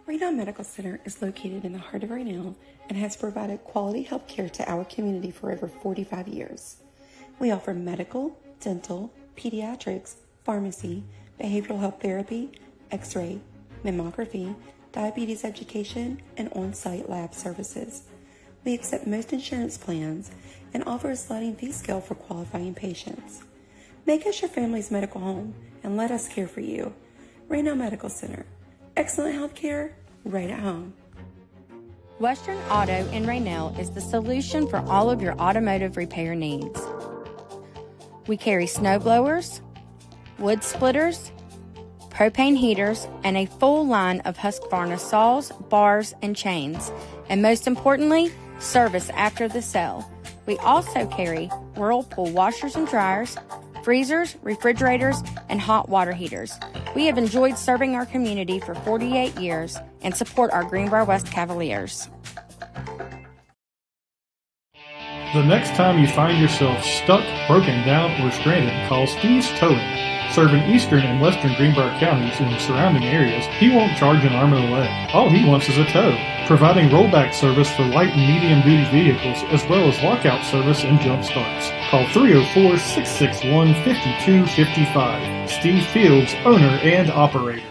Raynell Medical Center is located in the heart of Raynell and has provided quality health care to our community for over 45 years. We offer medical, dental, pediatrics, pharmacy, behavioral health therapy, x-ray, mammography, diabetes education, and on-site lab services. We accept most insurance plans and offer a sliding fee scale for qualifying patients. Make us your family's medical home and let us care for you. Raynell Medical Center. Excellent health care right at home. Western Auto in Raynell is the solution for all of your automotive repair needs. We carry snow blowers, wood splitters, propane heaters, and a full line of Husqvarna saws, bars, and chains. And most importantly, service after the sale. We also carry Whirlpool washers and dryers, freezers, refrigerators, and hot water heaters. We have enjoyed serving our community for 48 years and support our Greenbrier West Cavaliers. The next time you find yourself stuck, broken down, or stranded, call Steve's Towing. Serving eastern and western Greenbrier counties and surrounding areas, he won't charge an arm and a leg. All he wants is a tow. Providing rollback service for light and medium-duty vehicles, as well as lockout service and jump starts. Call 304-661-5255. Steve Fields, owner and operator.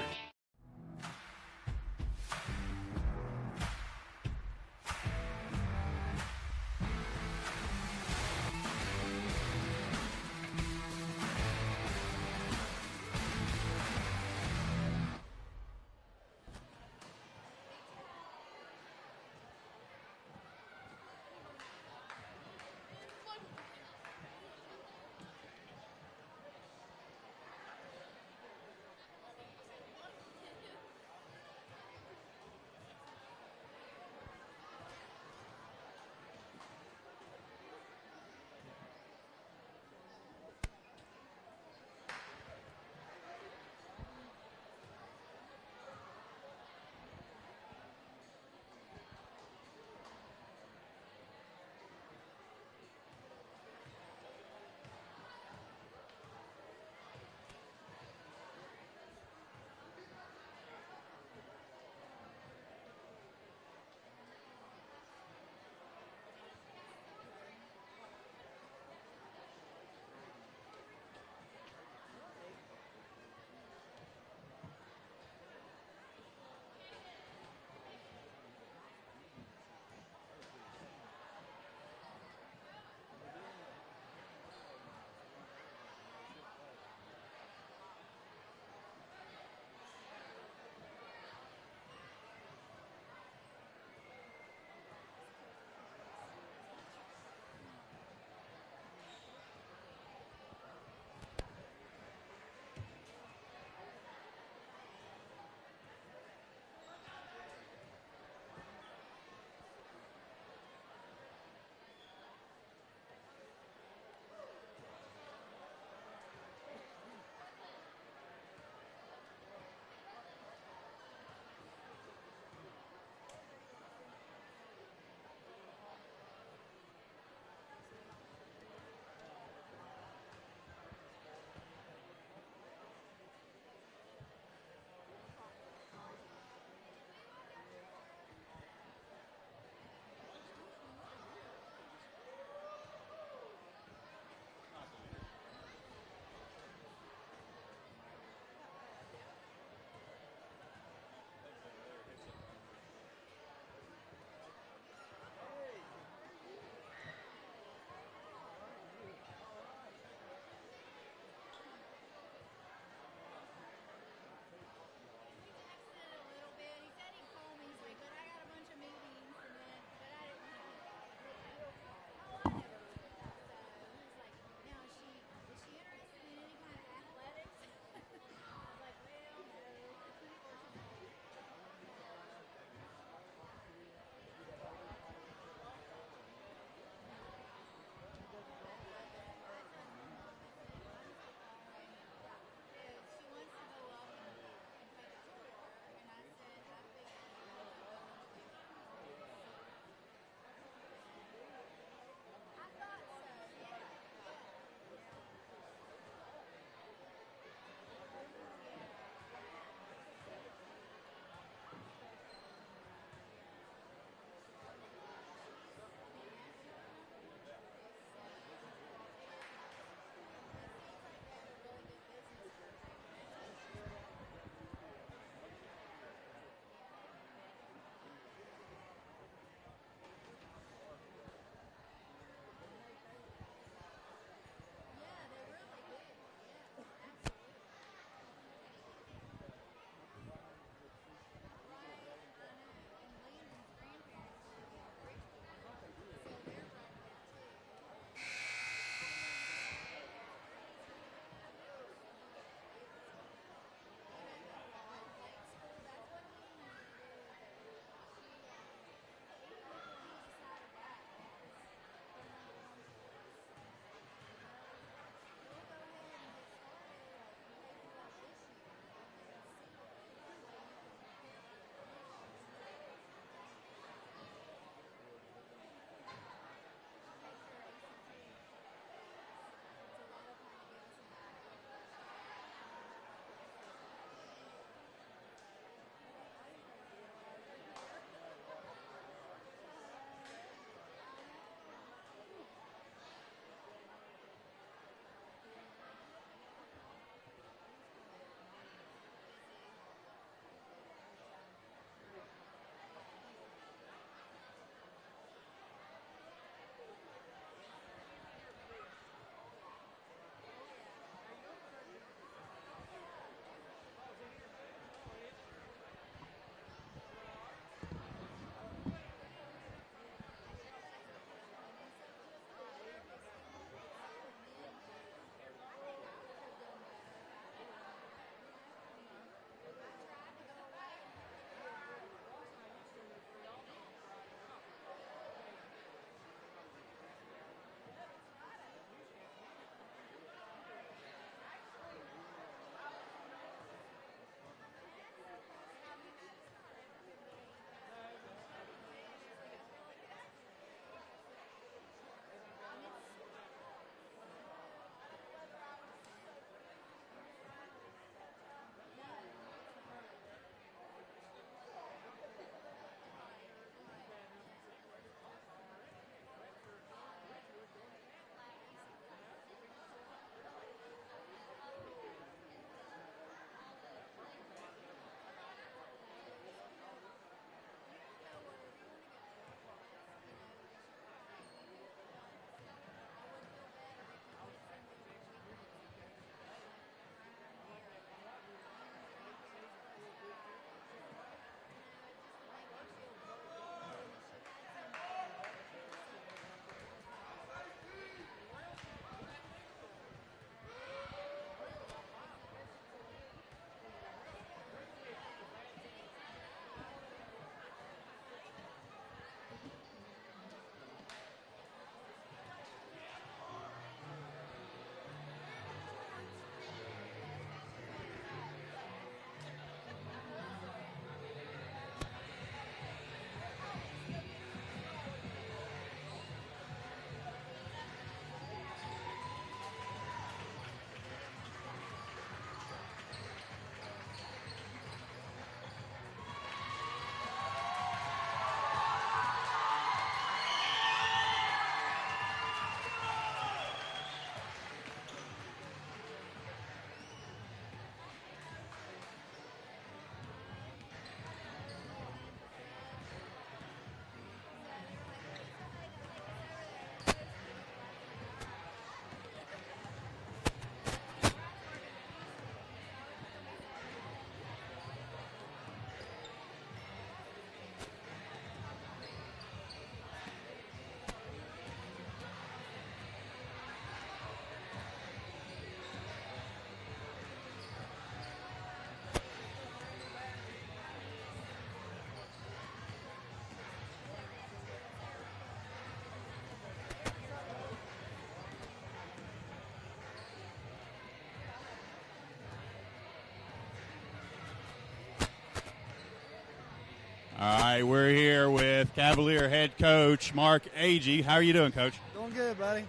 All right, we're here with Cavalier head coach Mark Agee. How are you doing, Coach? Doing good, buddy.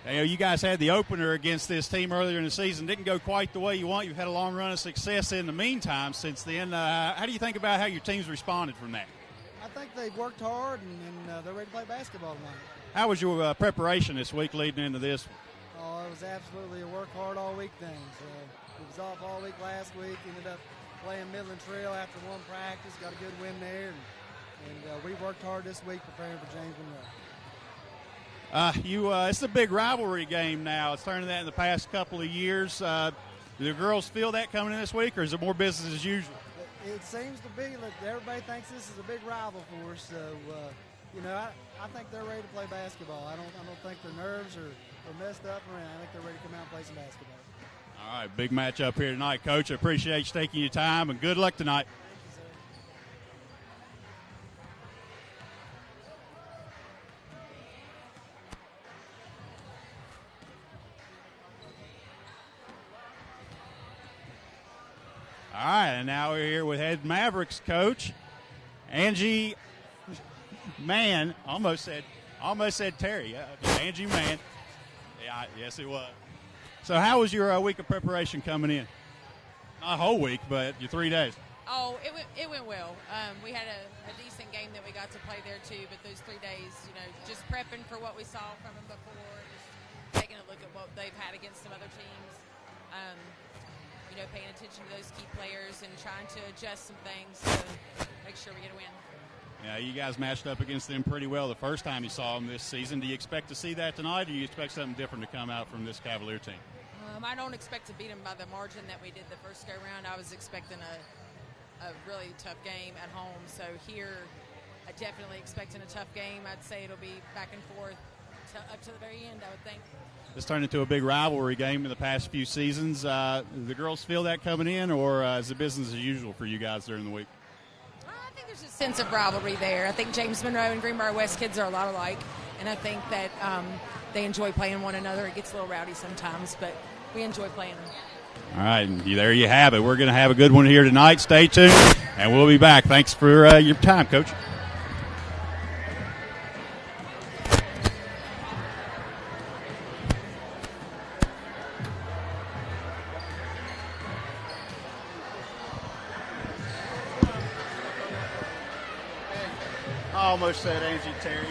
Hey, you guys had the opener against this team earlier in the season. Didn't go quite the way you want. You've had a long run of success in the meantime since then. How do you think about how your team's responded from that? I think they've worked hard, and they're ready to play basketball tonight. How was your preparation this week leading into this one? Oh, it was absolutely a work hard all week thing. So it was off all week last week. Ended up playing Midland Trail after one practice. Got a good win there, and we worked hard this week preparing for James Monroe. It's a big rivalry game now. It's turning that in the past couple of years. Do the girls feel that coming in this week, or is it more business as usual? It seems to be that everybody thinks this is a big rival for us. So, I think they're ready to play basketball. I don't think their nerves are messed up or anything. I think they're ready to come out and play some basketball. All right, big matchup here tonight, Coach. I appreciate you taking your time, and good luck tonight. Thank you, sir. All right, and now we're here with head Mavericks coach Angie Mann. Almost said Terry. Angie Mann. Yeah, yes, it was. So, how was your week of preparation coming in? Not a whole week, but your 3 days. Oh, it went well. We had a decent game that we got to play there too. But those 3 days, just prepping for what we saw from them before, just taking a look at what they've had against some other teams. Paying attention to those key players and trying to adjust some things to make sure we get a win. Yeah, you guys matched up against them pretty well the first time you saw them this season. Do you expect to see that tonight, or do you expect something different to come out from this Cavalier team? I don't expect to beat them by the margin that we did the first go-round. I was expecting a really tough game at home. So here, I definitely expecting a tough game. I'd say it'll be back and forth up to the very end, I would think. This turned into a big rivalry game in the past few seasons. Do the girls feel that coming in, or is it business as usual for you guys during the week? I think there's a sense of rivalry there. I think James Monroe and Greenbrier West kids are a lot alike, and I think that they enjoy playing one another. It gets a little rowdy sometimes, but we enjoy playing them. All right, and there you have it. We're going to have a good one here tonight. Stay tuned, and we'll be back. Thanks for your time, Coach. I almost said Angie Terry.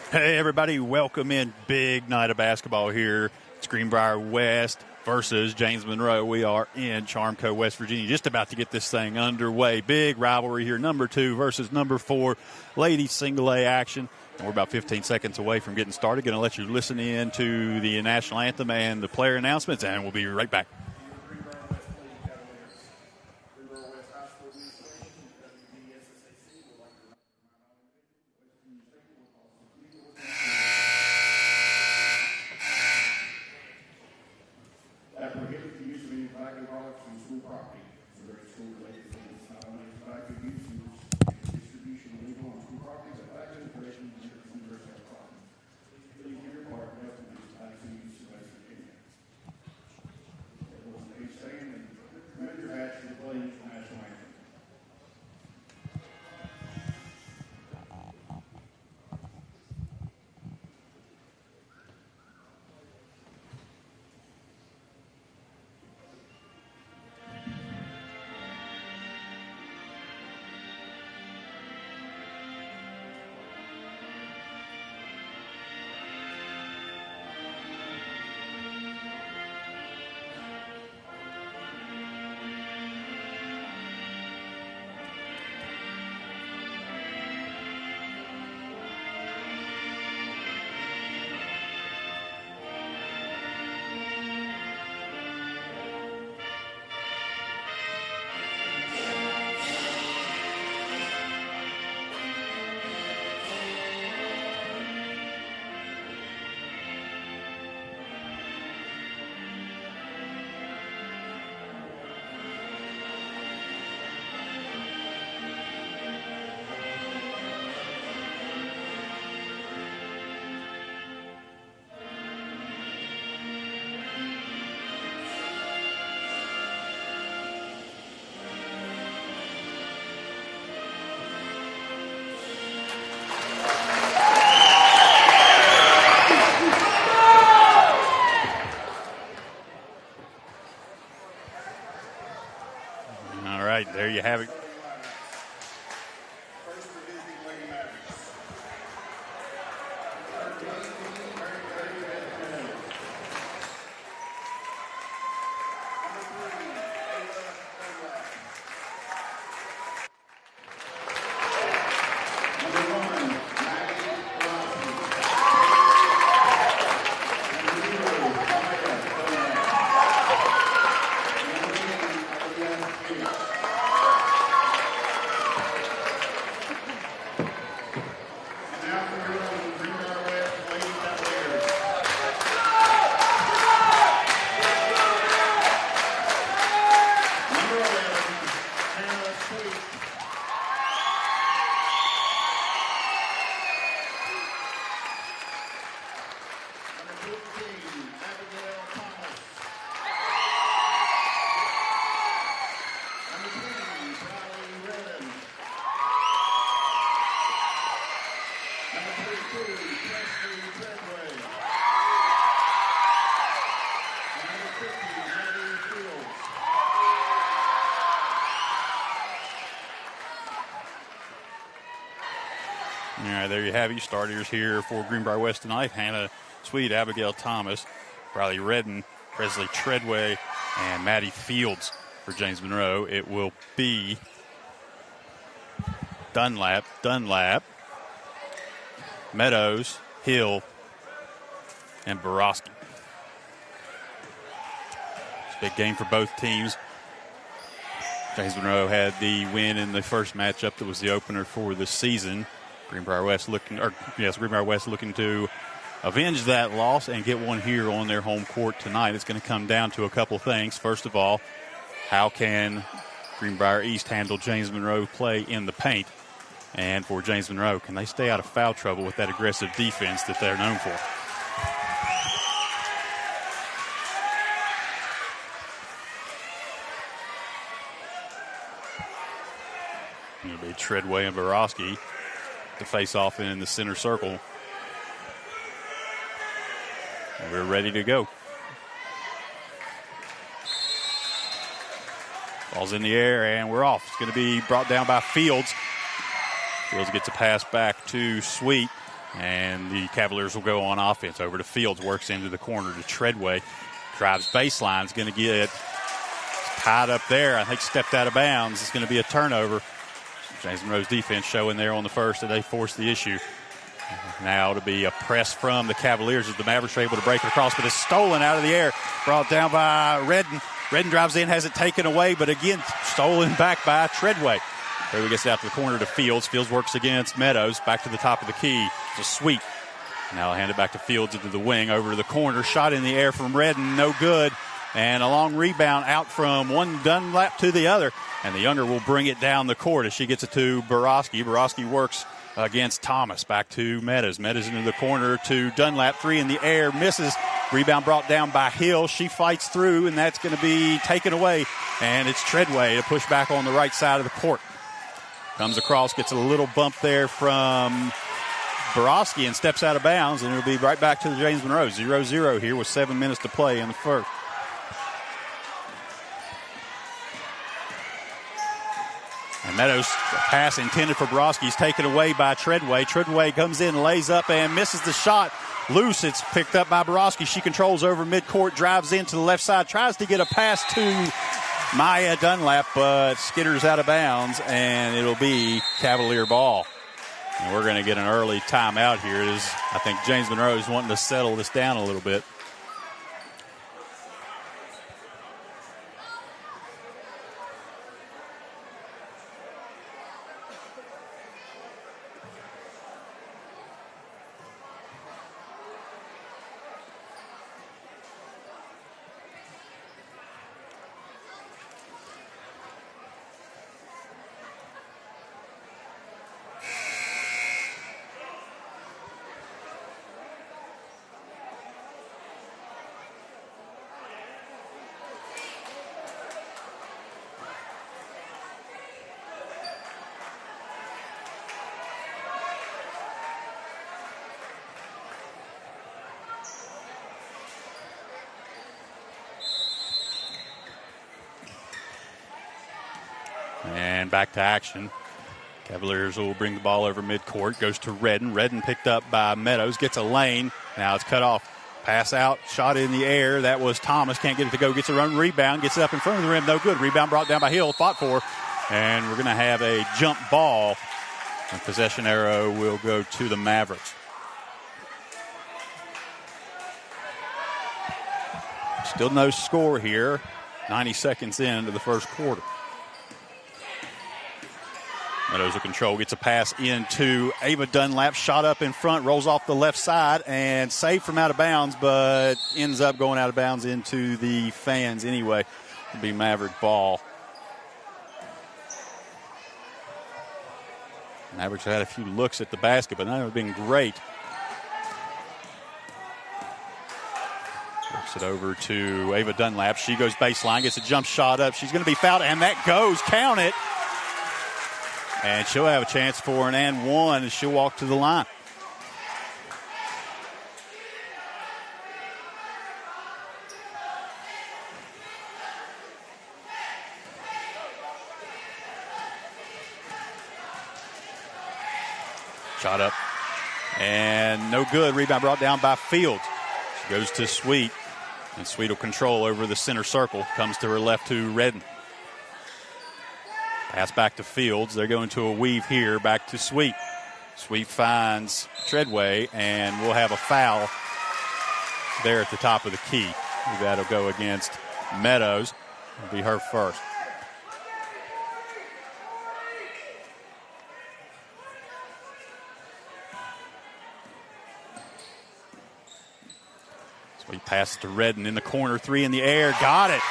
Hey, everybody, welcome in. Big night of basketball here. It's Greenbrier West versus James Monroe. We are in Charmco, West Virginia, just about to get this thing underway. Big rivalry here, number 2 versus number 4, ladies single A action. And we're about 15 seconds away from getting started. Going to let you listen in to the national anthem and the player announcements, and we'll be right back. There you have it. All right, there you have it. Starters here for Greenbrier West tonight. Hannah Sweet, Abigail Thomas, Riley Redden, Presley Treadway, and Maddie Fields for James Monroe. It will be Dunlap, Meadows, Hill, and Borowski. It's a big game for both teams. James Monroe had the win in the first matchup that was the opener for the season. Greenbrier West looking to avenge that loss and get one here on their home court tonight. It's going to come down to a couple things. First of all, how can Greenbrier East handle James Monroe play in the paint? And for James Monroe, can they stay out of foul trouble with that aggressive defense that they're known for? It'll be Treadway and Borowski to face off in the center circle. And we're ready to go. Ball's in the air, and we're off. It's going to be brought down by Fields. Fields gets a pass back to Sweet. And the Cavaliers will go on offense. Over to Fields, works into the corner to Treadway. Drives baseline, is going to get tied up there. I think stepped out of bounds. It's going to be a turnover. James Monroe's defense showing there on the first that they forced the issue. Now to be a press from the Cavaliers as the Mavericks are able to break it across, but it's stolen out of the air. Brought down by Redden. Redden drives in, has it taken away, but again, stolen back by Treadway. Treadway gets it out to the corner to Fields. Fields works against Meadows. Back to the top of the key. It's a sweep. Now hand it back to Fields into the wing, over to the corner. Shot in the air from Redden, no good. And a long rebound out from one Dunlap to the other. And the Younger will bring it down the court as she gets it to Borowski. Borowski works against Thomas. Back to Meadows. Meadows into the corner to Dunlap. Three in the air, misses. Rebound brought down by Hill. She fights through, and that's going to be taken away. And it's Treadway to push back on the right side of the court. Comes across, gets a little bump there from Borowski and steps out of bounds, and it'll be right back to the James Monroe. 0-0 here with 7 minutes to play in the first. And Meadows' pass intended for Borowski is taken away by Treadway. Treadway comes in, lays up, and misses the shot. Loose, it's picked up by Borowski. She controls over midcourt, drives into the left side, tries to get a pass to Maya Dunlap, but skitters out of bounds, and it'll be Cavalier ball. And we're going to get an early timeout here. I think James Monroe is wanting to settle this down a little bit. And back to action. Cavaliers will bring the ball over midcourt. Goes to Redden. Redden picked up by Meadows. Gets a lane. Now it's cut off. Pass out. Shot in the air. That was Thomas. Can't get it to go. Gets a run rebound. Gets it up in front of the rim. No good. Rebound brought down by Hill. Fought for. And we're going to have a jump ball. And possession arrow will go to the Mavericks. Still no score here. 90 seconds into the first quarter. Meadows will control, gets a pass into Ava Dunlap, shot up in front, rolls off the left side, and saved from out of bounds, but ends up going out of bounds into the fans anyway. It'll be Maverick ball. Mavericks have had a few looks at the basket, but none have been great. Works it over to Ava Dunlap. She goes baseline, gets a jump shot up. She's going to be fouled, and that goes. Count it. And she'll have a chance for an and one as she'll walk to the line. Shot up. And no good. Rebound brought down by Fields. She goes to Sweet. And Sweet will control over the center circle. Comes to her left to Redden. Pass back to Fields. They're going to a weave here. Back to Sweet. Sweet finds Treadway, and we'll have a foul there at the top of the key. That'll go against Meadows. It'll be her first. Sweet passes to Redden in the corner. Three in the air. Got it.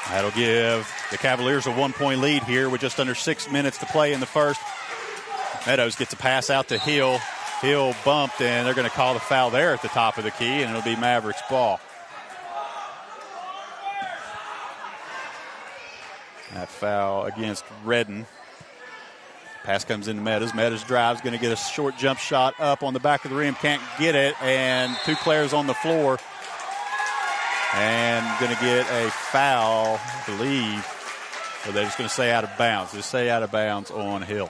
That'll give the Cavaliers a 1-point lead here with just under 6 minutes to play in the first. Meadows gets a pass out to Hill. Hill bumped, and they're going to call the foul there at the top of the key, and it'll be Mavericks ball. That foul against Redden. Pass comes into Meadows. Meadows drives, going to get a short jump shot up on the back of the rim. Can't get it, and two players on the floor. And going to get a foul, I believe. Or they're just going to say out of bounds. Just say out of bounds on Hill.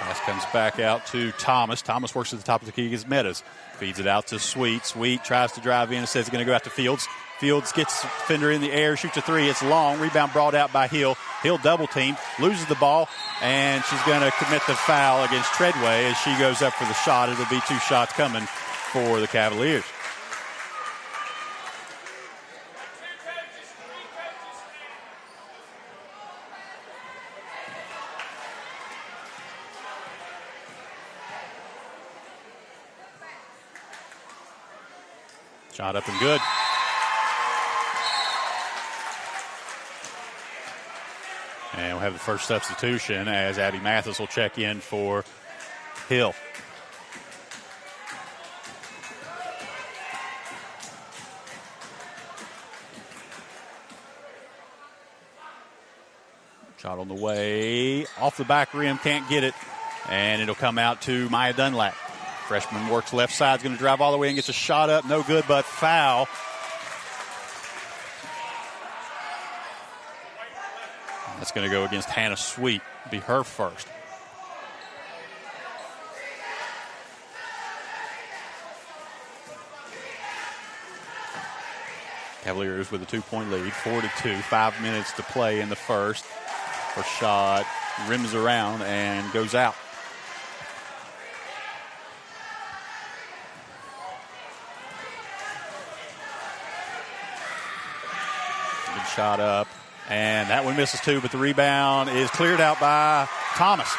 Pass comes back out to Thomas. Thomas works at the top of the key against Meadows. Feeds it out to Sweet. Sweet tries to drive in and says it's going to go out to Fields. Fields gets Fender in the air, shoots a three. It's long. Rebound brought out by Hill. Hill double teamed, loses the ball, and she's going to commit the foul against Treadway as she goes up for the shot. It'll be 2 shots coming for the Cavaliers. Shot up and good. And we'll have the first substitution as Abby Mathis will check in for Hill. Shot on the way. Off the back rim, can't get it. And it'll come out to Maya Dunlap. Freshman works left side, is going to drive all the way and gets a shot up. No good, but foul. That's going to go against Hannah Sweet. Be her first. Cavaliers with a 2-point lead, 4-2. 5 minutes to play in the first. First shot rims around and goes out. Good shot up. And that one misses too, but the rebound is cleared out by Thomas.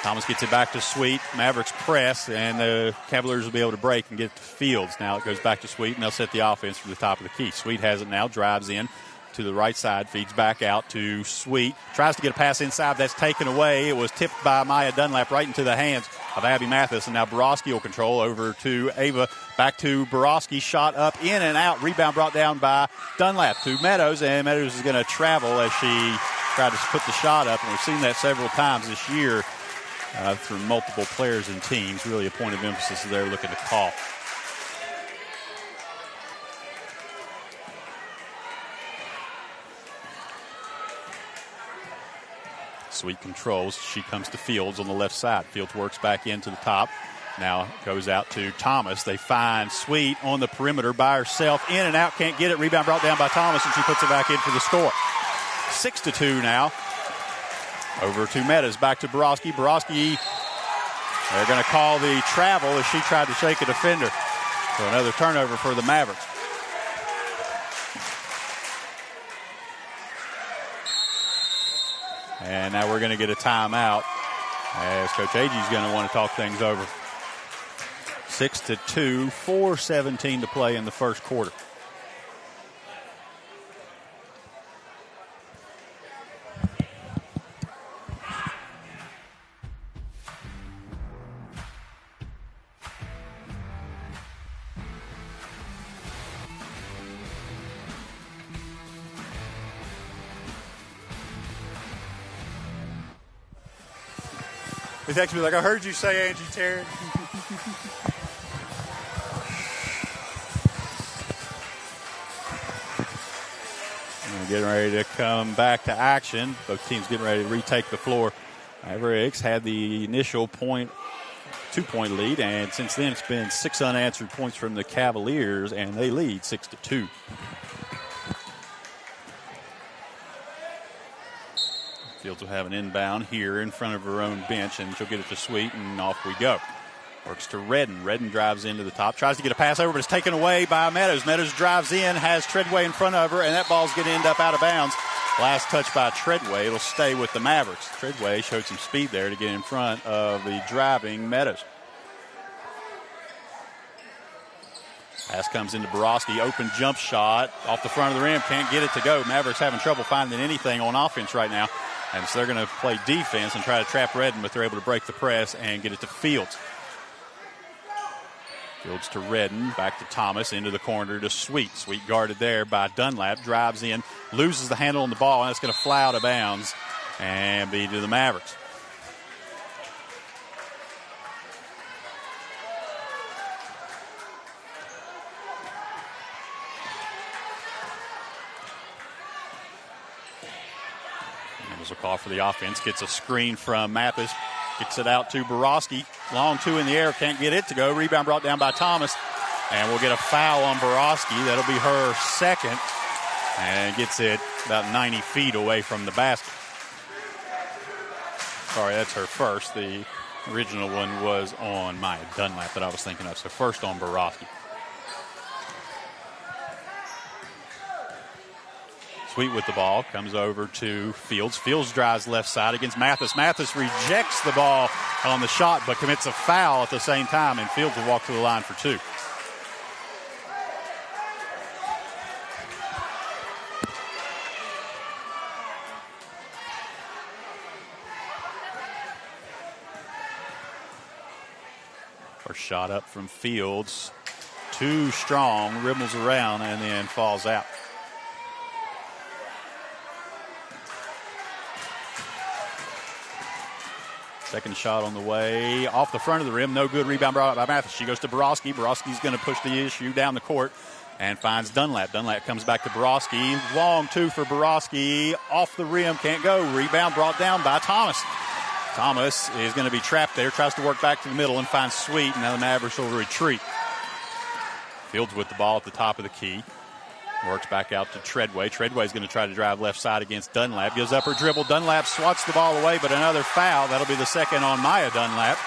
Thomas gets it back to Sweet. Mavericks press, and the Cavaliers will be able to break and get it to Fields. Now it goes back to Sweet, and they'll set the offense from the top of the key. Sweet has it now, drives in to the right side, feeds back out to Sweet. Tries to get a pass inside. That's taken away. It was tipped by Maya Dunlap right into the hands of Abby Mathis, and now Borowski will control over to Ava. Back to Borowski, shot up, in and out. Rebound brought down by Dunlap to Meadows, and Meadows is going to travel as she tried to put the shot up, and we've seen that several times this year through multiple players and teams. Really a point of emphasis they're looking to call. Sweet controls. She comes to Fields on the left side. Fields works back into the top. Now goes out to Thomas. They find Sweet on the perimeter by herself. In and out, can't get it. Rebound brought down by Thomas, and she puts it back in for the score. 6-2 now. Over to Meadows. Back to Borowski. Borowski, they're going to call the travel as she tried to shake a defender. So another turnover for the Mavericks. And now we're going to get a timeout as Coach Agee is going to want to talk things over. 6-2, 4:17 to play in the first quarter. He texted me like, I heard you say Angie Terry. Getting ready to come back to action. Both teams getting ready to retake the floor. Mavericks had the initial 2-point lead, and since then it's been 6 unanswered points from the Cavaliers, and they lead 6-2. Fields will have an inbound here in front of her own bench, and she'll get it to Sweet, and off we go. Works to Redden. Redden drives into the top, tries to get a pass over, but it's taken away by Meadows. Meadows drives in, has Treadway in front of her, and that ball's going to end up out of bounds. Last touch by Treadway. It'll stay with the Mavericks. Treadway showed some speed there to get in front of the driving Meadows. Pass comes into Borowski. Open jump shot off the front of the rim. Can't get it to go. Mavericks having trouble finding anything on offense right now. And so they're going to play defense and try to trap Redden, but they're able to break the press and get it to Fields. Fields to Redden, back to Thomas, into the corner to Sweet. Sweet guarded there by Dunlap, drives in, loses the handle on the ball, and it's going to fly out of bounds and be to the Mavericks. Mathis will call for the offense, gets a screen from Mathis, Gets it out to Borowski. Long two in the air. Can't get it to go. Rebound brought down by Thomas. And we'll get a foul on Borowski. That'll be her second. And gets it about 90 feet away from the basket. Sorry, that's her first. The original one was on Maya Dunlap that I was thinking of. So first on Borowski. Sweet with the ball. Comes over to Fields. Fields drives left side against Mathis. Mathis rejects the ball on the shot but commits a foul at the same time, and Fields will walk to the line for two. First shot up from Fields. Too strong. Rimmels around and then falls out. Second shot on the way. Off the front of the rim. No good. Rebound brought up by Mathis. She goes to Borowski. Borowski's going to push the issue down the court and finds Dunlap. Dunlap comes back to Borowski. Long two for Borowski. Off the rim. Can't go. Rebound brought down by Thomas. Thomas is going to be trapped there. Tries to work back to the middle and finds Sweet. Now the Mavericks will retreat. Fields with the ball at the top of the key. Works back out to Treadway. Treadway's going to try to drive left side against Dunlap. Gives up her dribble. Dunlap swats the ball away, but another foul. That'll be the second on Maya Dunlap.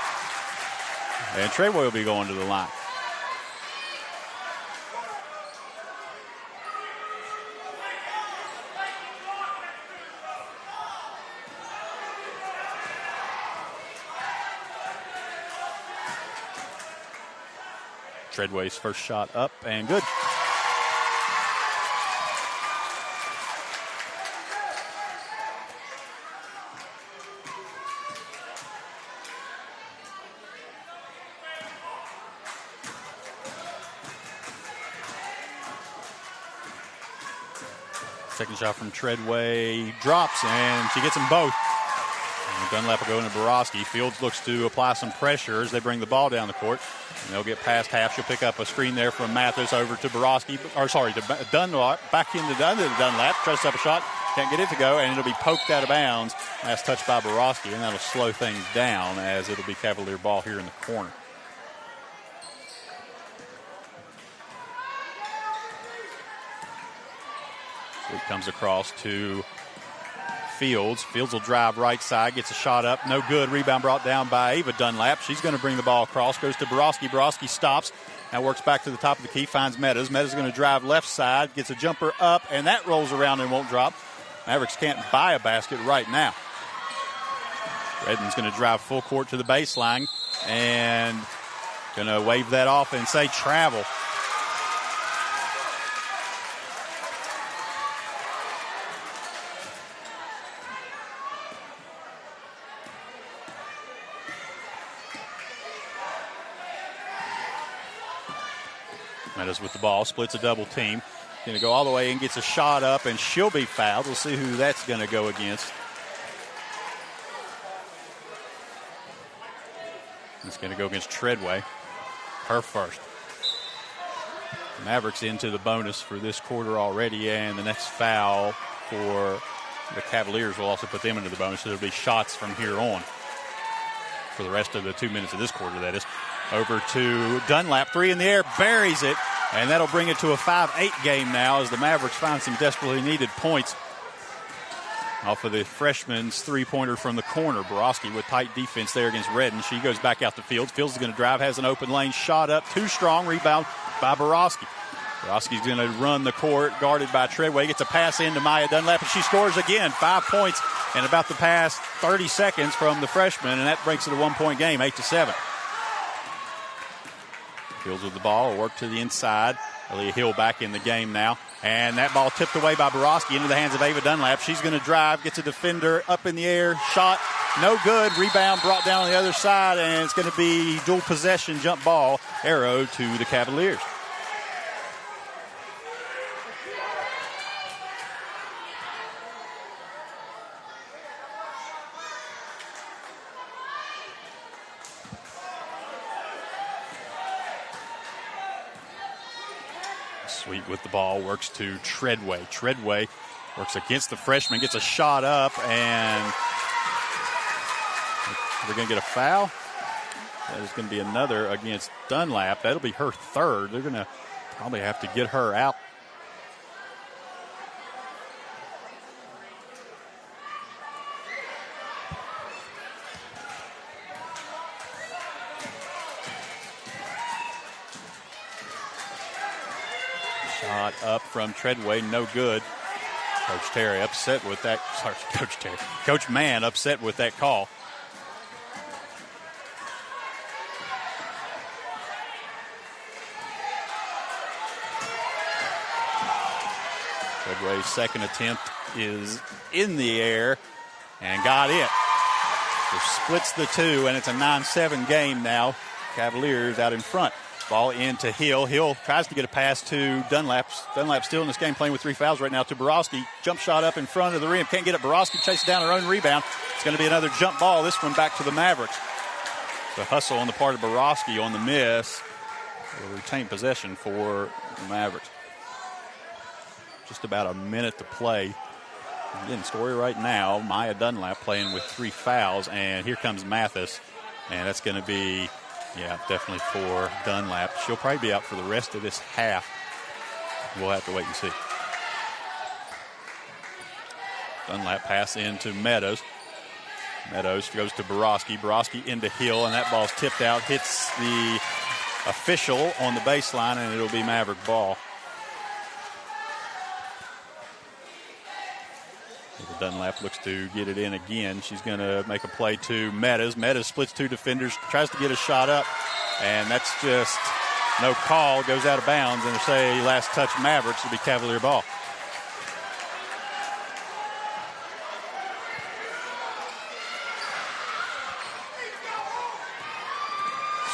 And Treadway will be going to the line. Treadway's first shot up and good. Second shot from Treadway drops, and she gets them both. And Dunlap will go into Borowski. Fields looks to apply some pressure as they bring the ball down the court. And they'll get past half. She'll pick up a screen there from Mathis over to Borowski. To Dunlap. Back into Dunlap. Tries to have a shot. Can't get it to go, and it'll be poked out of bounds. Last touch by Borowski, and that'll slow things down as it'll be Cavalier ball here in the corner. It comes across to Fields. Fields will drive right side, gets a shot up. No good. Rebound brought down by Ava Dunlap. She's going to bring the ball across. Goes to Borowski. Borowski stops. Now works back to the top of the key. Finds Meadows. Meadows going to drive left side. Gets a jumper up, and that rolls around and won't drop. Mavericks can't buy a basket right now. Redden's going to drive full court to the baseline and going to wave that off and say travel. Meadows with the ball, splits a double team. Going to go all the way and gets a shot up, and she'll be fouled. We'll see who that's going to go against. It's going to go against Treadway. Her first. Mavericks into the bonus for this quarter already, and the next foul for the Cavaliers will also put them into the bonus. So there'll be shots from here on for the rest of the 2 minutes of this quarter, that is. Over to Dunlap. Three in the air. Buries it. And that'll bring it to a 5-8 game now as the Mavericks find some desperately needed points off of the freshman's three-pointer from the corner. Borowski with tight defense there against Redden. She goes back out to Fields. Fields is going to drive, has an open lane, shot up, too strong, rebound by Borowski. Borowski's going to run the court, guarded by Treadway. Gets a pass into Maya Dunlap, and she scores again. 5 points in about the past 30 seconds from the freshman, and that breaks it a 1 point game, 8-7. Fields with the ball, work to the inside. Aaliyah Hill back in the game now. And that ball tipped away by Borowski into the hands of Ava Dunlap. She's going to drive, gets a defender up in the air, shot, no good. Rebound brought down on the other side, and it's going to be dual possession jump ball, arrow to the Cavaliers. Sweet with the ball, works to Treadway. Treadway works against the freshman, gets a shot up, and We're going to get a foul. That is going to be another against Dunlap. That'll be her third. They're going to probably have to get her out. Shot up from Treadway, no good. Coach Terry upset with that. Sorry, Coach Terry. Coach Mann upset with that call. Treadway's second attempt is in the air and got it. So splits the two, and it's a 9-7 game now. Cavaliers out in front. Ball into Hill. Hill tries to get a pass to Dunlap. Dunlap still in this game, playing with 3 fouls right now, to Borowski. Jump shot up in front of the rim. Can't get it. Borowski chases down her own rebound. It's going to be another jump ball. This one back to the Mavericks. The hustle on the part of Borowski on the miss. Will retain possession for the Mavericks. Just about a minute to play. Again, story right now, Maya Dunlap playing with 3 fouls, and here comes Mathis. And that's going to be, yeah, definitely for Dunlap. She'll probably be out for the rest of this half. We'll have to wait and see. Dunlap pass into Meadows. Meadows goes to Borowski. Borowski into Hill, and that ball's tipped out. Hits the official on the baseline, and it'll be Maverick ball. Dunlap looks to get it in again. She's going to make a play to Meadows. Meadows splits 2 defenders, tries to get a shot up, and that's just no call. Goes out of bounds, and they say last touch Mavericks. It'll be Cavalier ball.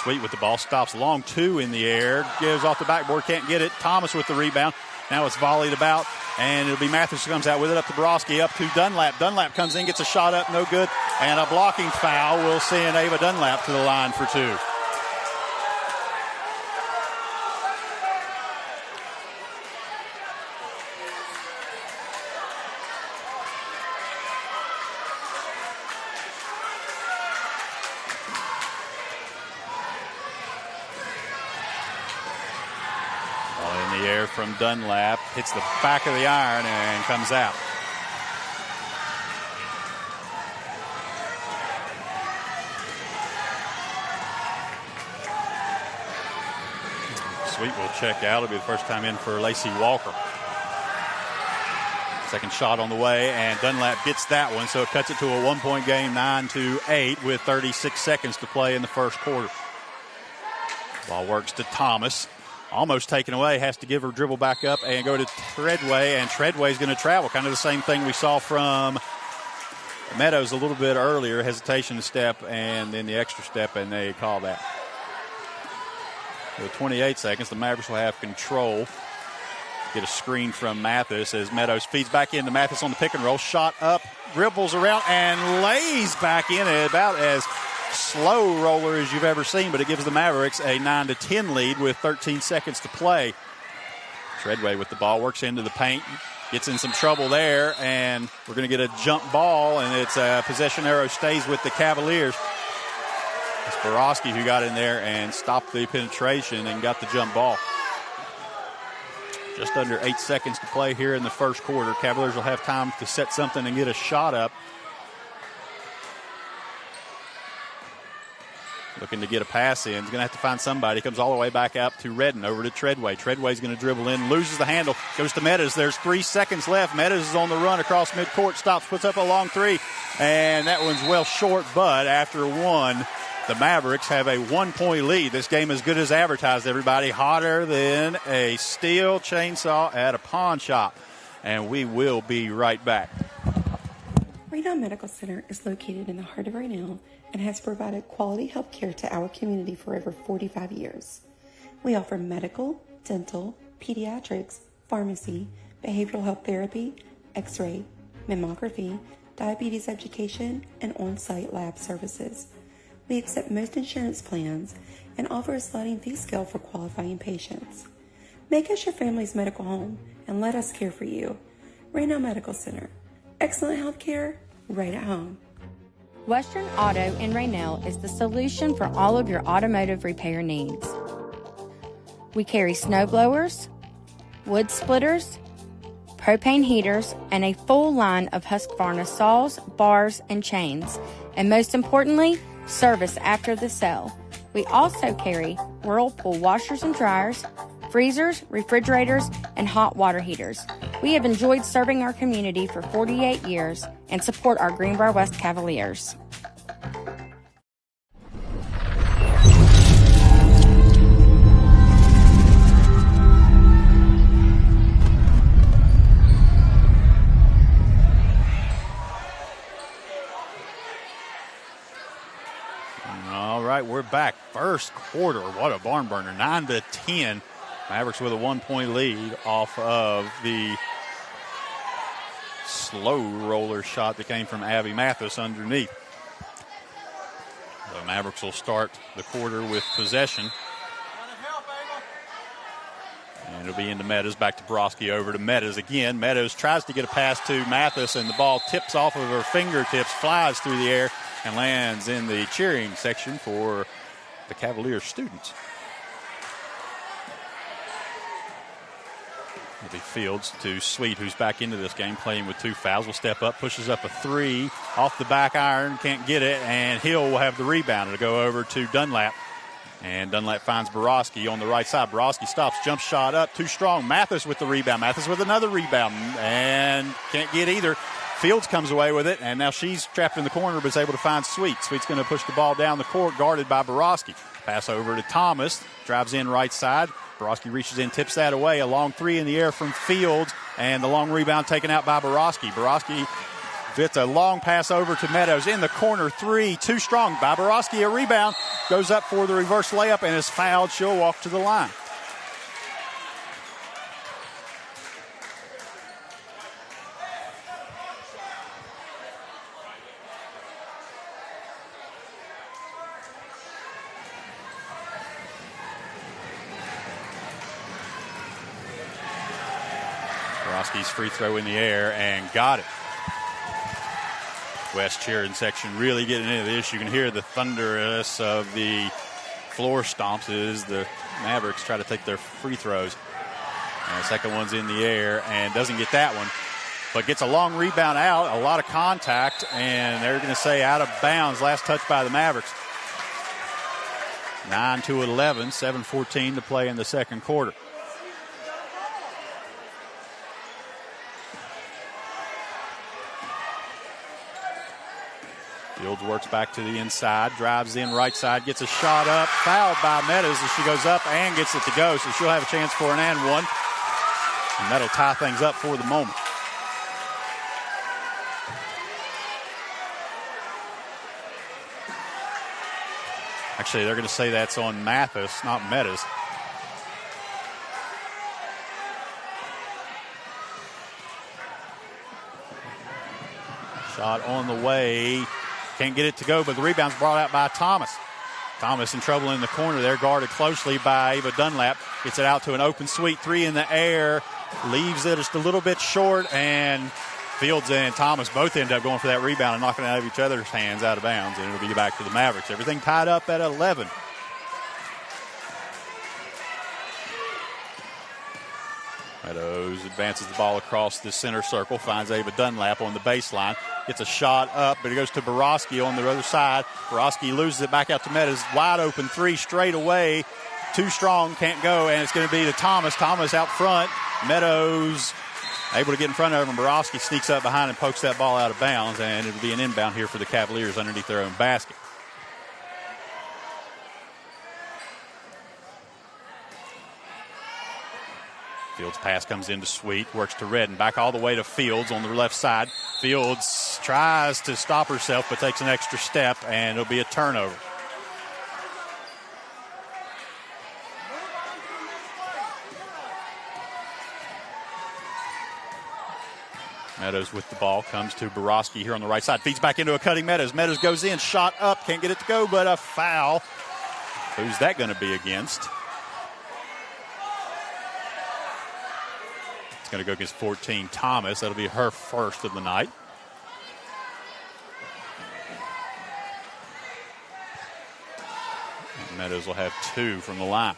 Sweet with the ball, stops long 2 in the air, gives off the backboard, can't get it. Thomas with the rebound. Now it's volleyed about, and it'll be Mathis who comes out with it, up to Borowski, up to Dunlap. Dunlap comes in, gets a shot up, no good, and a blocking foul will send Ava Dunlap to the line for 2. From Dunlap, hits the back of the iron and comes out. Sweet will check out. It'll be the first time in for Lacey Walker. Second shot on the way, and Dunlap gets that one, so it cuts it to a 1-point game, 9-8, with 36 seconds to play in the first quarter. Ball works to Thomas. Almost taken away, has to give her dribble back up and go to Treadway, and Treadway's going to travel. Kind of the same thing we saw from Meadows a little bit earlier, hesitation to step and then the extra step, and they call that. With 28 seconds, the Mavericks will have control. Get a screen from Mathis as Meadows feeds back into Mathis on the pick and roll. Shot up, dribbles around, and lays back in it about as slow roller as you've ever seen, but it gives the Mavericks a 9-10 lead with 13 seconds to play. Treadway with the ball, works into the paint, gets in some trouble there, and we're going to get a jump ball, and it's a possession arrow stays with the Cavaliers. It's Borowski who got in there and stopped the penetration and got the jump ball. Just under 8 seconds to play here in the first quarter. Cavaliers will have time to set something and get a shot up. Looking to get a pass in. He's going to have to find somebody. Comes all the way back out to Redden, over to Treadway. Treadway's going to dribble in, loses the handle, goes to Meadows. There's 3 seconds left. Meadows is on the run across midcourt, stops, puts up a long 3, and that one's well short, but after 1, the Mavericks have a 1-point lead. This game is good as advertised, everybody. Hotter than a steel chainsaw at a pawn shop. And we will be right back. Raynell Medical Center is located in the heart of Raynell and has provided quality health care to our community for over 45 years. We offer medical, dental, pediatrics, pharmacy, behavioral health therapy, x-ray, mammography, diabetes education, and on-site lab services. We accept most insurance plans and offer a sliding fee scale for qualifying patients. Make us your family's medical home and let us care for you. Raynell Medical Center. Excellent health care right at home. Western Auto in Raynell is the solution for all of your automotive repair needs. We carry snow blowers, wood splitters, propane heaters, and a full line of Husqvarna saws, bars, and chains. And most importantly, service after the sale. We also carry Whirlpool washers and dryers, freezers, refrigerators, and hot water heaters. We have enjoyed serving our community for 48 years and support our Greenbrier West Cavaliers. All right, we're back. First quarter. What a barn burner. 9-10. Mavericks with a 1-point lead off of the slow roller shot that came from Abby Mathis underneath. The Mavericks will start the quarter with possession. And it'll be into Meadows, back to Broski, over to Meadows again. Meadows tries to get a pass to Mathis, and the ball tips off of her fingertips, flies through the air, and lands in the cheering section for the Cavaliers students. It'll be Fields to Sweet, who's back into this game, playing with 2 fouls. Will step up, pushes up a 3 off the back iron, can't get it, and Hill will have the rebound. It'll go over to Dunlap, and Dunlap finds Borowski on the right side. Borowski stops, jump shot up, too strong. Mathis with the rebound. Mathis with another rebound, and can't get either. Fields comes away with it, and now she's trapped in the corner but is able to find Sweet. Sweet's going to push the ball down the court, guarded by Borowski. Pass over to Thomas, drives in right side. Borowski reaches in, tips that away. A long 3 in the air from Fields, and the long rebound taken out by Borowski. Borowski fits a long pass over to Meadows. In the corner, 3, too strong by Borowski. A rebound, goes up for the reverse layup, and is fouled. She'll walk to the line. Borowski's free throw in the air and got it. West cheering section really getting into this. You can hear the thunderous of the floor stomps as the Mavericks try to take their free throws. And the second one's in the air and doesn't get that one, but gets a long rebound out, a lot of contact, and they're going to say out of bounds. Last touch by the Mavericks. 9-11, 7:14 to play in the second quarter. Fields works back to the inside, drives in right side, gets a shot up, fouled by Meadows as she goes up and gets it to go, so she'll have a chance for an and one, and that'll tie things up for the moment. Actually, they're going to say that's on Mathis, not Meadows. Shot on the way. Can't get it to go, but the rebound's brought out by Thomas. Thomas in trouble in the corner there, guarded closely by Ava Dunlap. Gets it out to an open Sweet 3 in the air. Leaves it just a little bit short, and Fields and Thomas both end up going for that rebound and knocking it out of each other's hands out of bounds, and it'll be back to the Mavericks. Everything tied up at 11. Meadows advances the ball across the center circle, finds Ava Dunlap on the baseline. Gets a shot up, but it goes to Borowski on the other side. Borowski loses it back out to Meadows. Wide open 3 straight away. Too strong, can't go, and it's going to be to Thomas. Thomas out front. Meadows able to get in front of him. Borowski sneaks up behind and pokes that ball out of bounds, and it'll be an inbound here for the Cavaliers underneath their own basket. Fields' pass comes into Sweet, works to Redden, back all the way to Fields on the left side. Fields tries to stop herself, but takes an extra step, and it'll be a turnover. Meadows with the ball, comes to Borowski here on the right side, feeds back into a cutting Meadows. Meadows goes in, shot up, can't get it to go, but a foul. Who's that going to be against? Going to go against 14 Thomas. That'll be her first of the night. Meadows will have 2 from the line.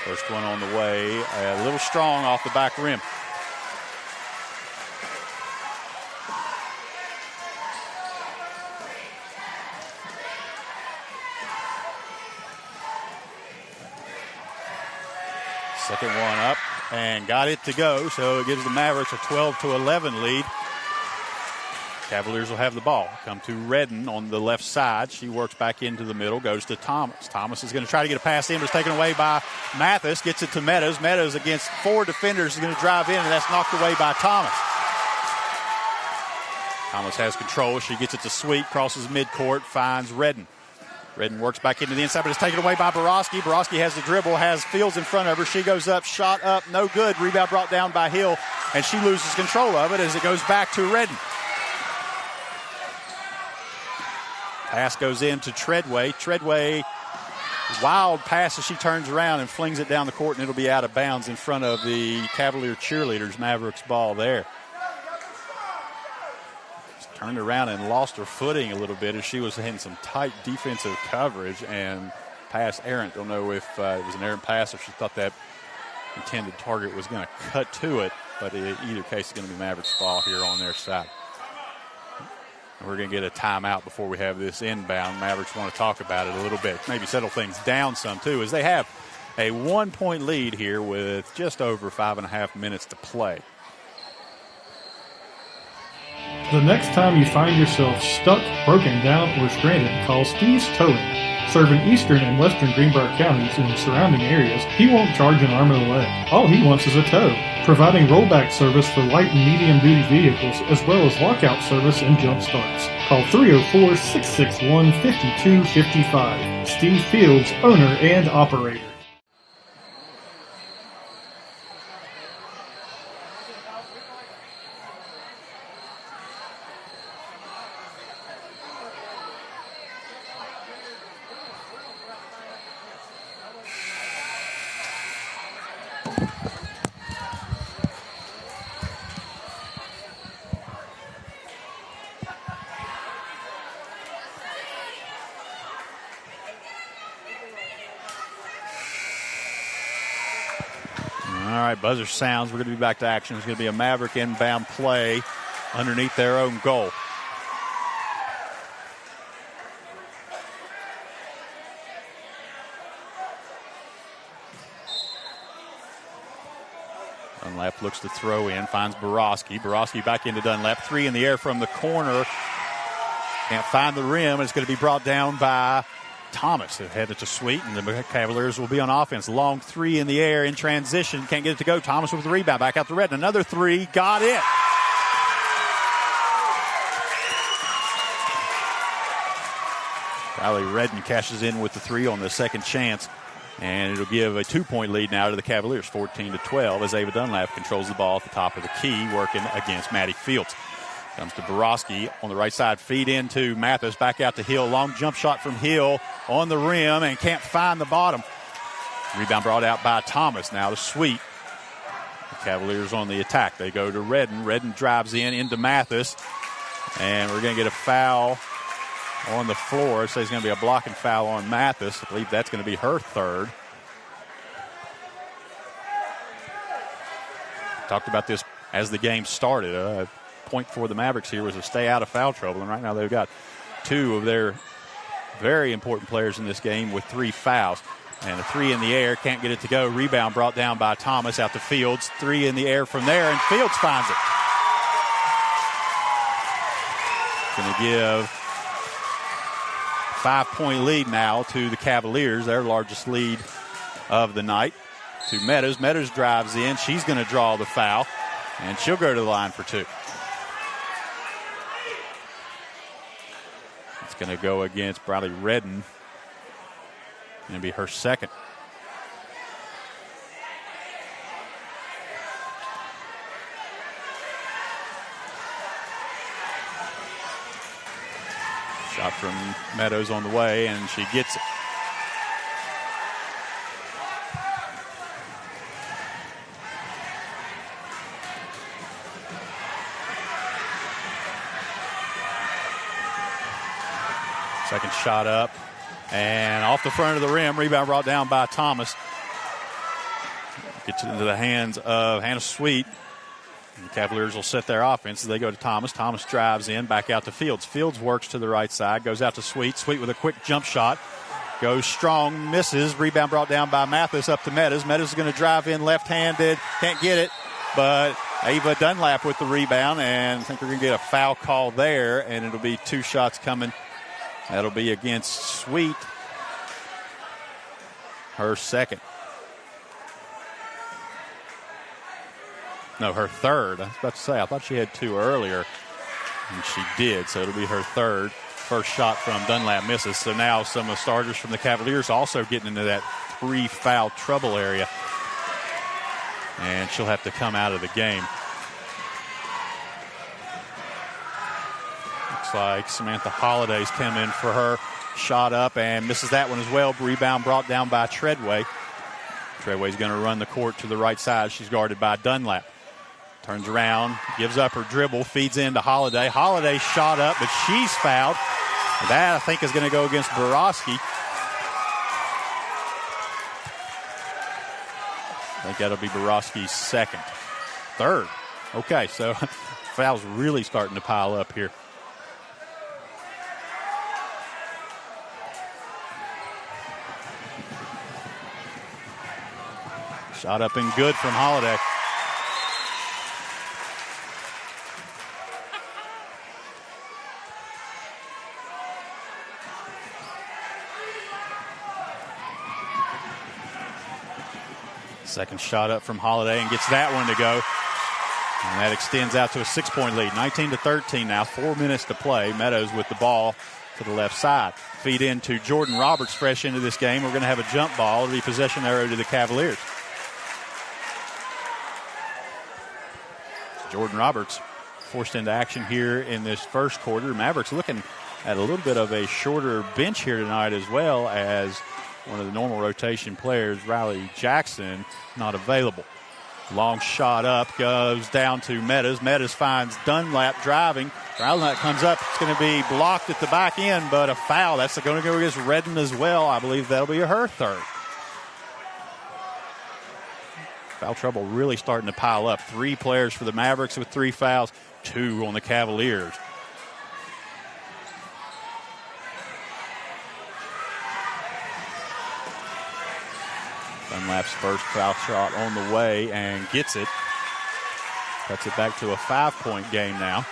First one on the way, a little strong off the back rim. Second one up and got it to go, so it gives the Mavericks a 12-11 lead. Cavaliers will have the ball. Come to Redden on the left side. She works back into the middle, goes to Thomas. Thomas is going to try to get a pass in, but it's taken away by Mathis. Gets it to Meadows. Meadows against 4 defenders is going to drive in, and that's knocked away by Thomas. Thomas has control. She gets it to Sweet, crosses midcourt, finds Redden. Redden works back into the inside, but it's taken away by Borowski. Borowski has the dribble, has Fields in front of her. She goes up, shot up, no good. Rebound brought down by Hill, and she loses control of it as it goes back to Redden. Pass goes in to Treadway. Treadway, wild pass as she turns around and flings it down the court, and it'll be out of bounds in front of the Cavalier cheerleaders. Mavericks ball there. Just turned around and lost her footing a little bit as she was in some tight defensive coverage and pass errant. Don't know if it was an errant pass or she thought that intended target was going to cut to it, but in either case, it's going to be Mavericks ball here on their side. We're going to get a timeout before we have this inbound. Mavericks want to talk about it a little bit. Maybe settle things down some, too, as they have a 1-point lead here with just over 5.5 minutes to play. The next time you find yourself stuck, broken down, or stranded, call Steve's Towing. Serving eastern and western Greenbrier counties and surrounding areas, he won't charge an arm and a leg. All he wants is a tow. Providing rollback service for light and medium-duty vehicles, as well as lockout service and jump starts. Call 304-661-5255. Steve Fields, owner and operator. Buzzer sounds. We're going to be back to action. It's going to be a Maverick inbound play underneath their own goal. Dunlap looks to throw in, finds Borowski. Borowski back into Dunlap. 3 in the air from the corner. Can't find the rim. It's going to be brought down by Thomas. Headed to Sweet, and the Cavaliers will be on offense. Long 3 in the air in transition. Can't get it to go. Thomas with the rebound. Back out to Redden. Another 3. Got it. Riley Redden cashes in with the 3 on the second chance, and it'll give a 2-point lead now to the Cavaliers, 14-12, as Ava Dunlap controls the ball at the top of the key, working against Maddie Fields. Comes to Borowski on the right side. Feed into Mathis. Back out to Hill. Long jump shot from Hill on the rim and can't find the bottom. Rebound brought out by Thomas. Now to Sweet. The Cavaliers on the attack. They go to Redden. Redden drives into Mathis. And we're going to get a foul on the floor. It says it's going to be a blocking foul on Mathis. I believe that's going to be her third. Talked about this as the game started. Point for the Mavericks here was to stay out of foul trouble, and right now they've got 2 of their very important players in this game with 3 fouls. And a 3 in the air, can't get it to go. Rebound brought down by Thomas out to Fields. 3 in the air from there, and Fields finds it. Going to give 5-point lead now to the Cavaliers, their largest lead of the night. To Meadows. Meadows drives in. She's going to draw the foul, and she'll go to the line for 2. Going to go against Bradley Redden. Going to be her second. Shot from Meadows on the way, and she gets it. Second shot up And off the front of the rim, rebound brought down by Thomas. Gets it into the hands of Hannah Sweet. The Cavaliers will set their offense as they go to Thomas. Thomas drives in, back out to Fields. Fields works to the right side, goes out to Sweet. Sweet with a quick jump shot. Goes strong, misses. Rebound brought down by Mathis up to Meadows. Meadows is going to drive in left-handed. Can't get it, but Ava Dunlap with the rebound, and I think we're going to get a foul call there, and it'll be 2 shots coming. That'll be against Sweet, her second. No, her third. I was about to say, I thought she had 2 earlier, and she did, so it'll be her third. First shot from Dunlap misses, so now some of the starters from the Cavaliers also getting into that 3-foul trouble area, and she'll have to come out of the game. Looks like Samantha Holiday's come in for her. Shot up and misses that one as well. Rebound brought down by Treadway. Treadway's going to run the court to the right side. She's guarded by Dunlap. Turns around, gives up her dribble, feeds into Holiday. Holiday shot up, but she's fouled. That, I think, is going to go against Borowski. I think that'll be Borowski's third. Okay, so fouls really starting to pile up here. Shot up and good from Holiday. Second shot up from Holiday and gets that one to go. And that extends out to a 6-point lead. 19-13 now, 4 minutes to play. Meadows with the ball to the left side. Feed into Jordan Roberts fresh into this game. We're going to have a jump ball. It'll be possession arrow to the Cavaliers. Jordan Roberts forced into action here in this first quarter. Mavericks looking at a little bit of a shorter bench here tonight, as well as one of the normal rotation players, Riley Jackson, not available. Long shot up, goes down to Meadows. Meadows finds Dunlap driving. Dunlap comes up. It's going to be blocked at the back end, but a foul. That's going to go against Redden as well. I believe that'll be her third. Foul trouble really starting to pile up. 3 players for the Mavericks with 3 fouls, 2 on the Cavaliers. Dunlap's first foul shot on the way and gets it. Cuts it back to a 5-point game now.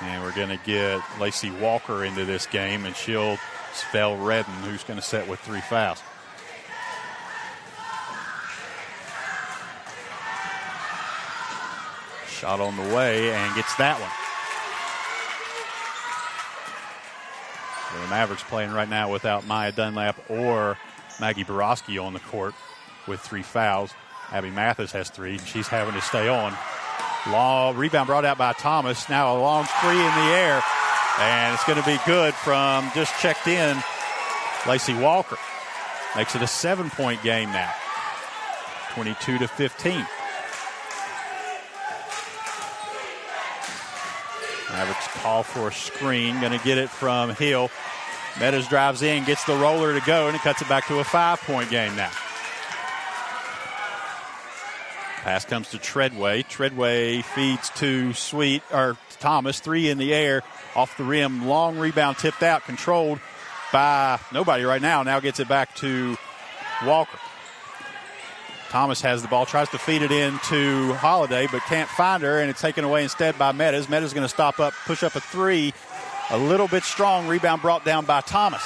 And we're going to get Lacey Walker into this game, and she'll spell Redden, who's going to set with 3 fouls. Shot on the way and gets that one. The Mavericks playing right now without Maya Dunlap or Maggie Borowski on the court with 3 fouls. Abby Mathis has 3. She's having to stay on. Long rebound brought out by Thomas. Now a long 3 in the air. And it's going to be good from just checked in Lacey Walker. Makes it a 7-point game now. 22-15. Mavericks call for a screen. Going to get it from Hill. Meadows drives in, gets the roller to go, and it cuts it back to a 5-point game now. Pass comes to Treadway. Treadway feeds to Thomas. 3 in the air, off the rim. Long rebound tipped out, controlled by nobody right now. Now gets it back to Walker. Thomas has the ball, tries to feed it into Holiday, but can't find her, and it's taken away instead by Meadows. Meadows going to stop up, push up a 3. A little bit strong. Rebound brought down by Thomas.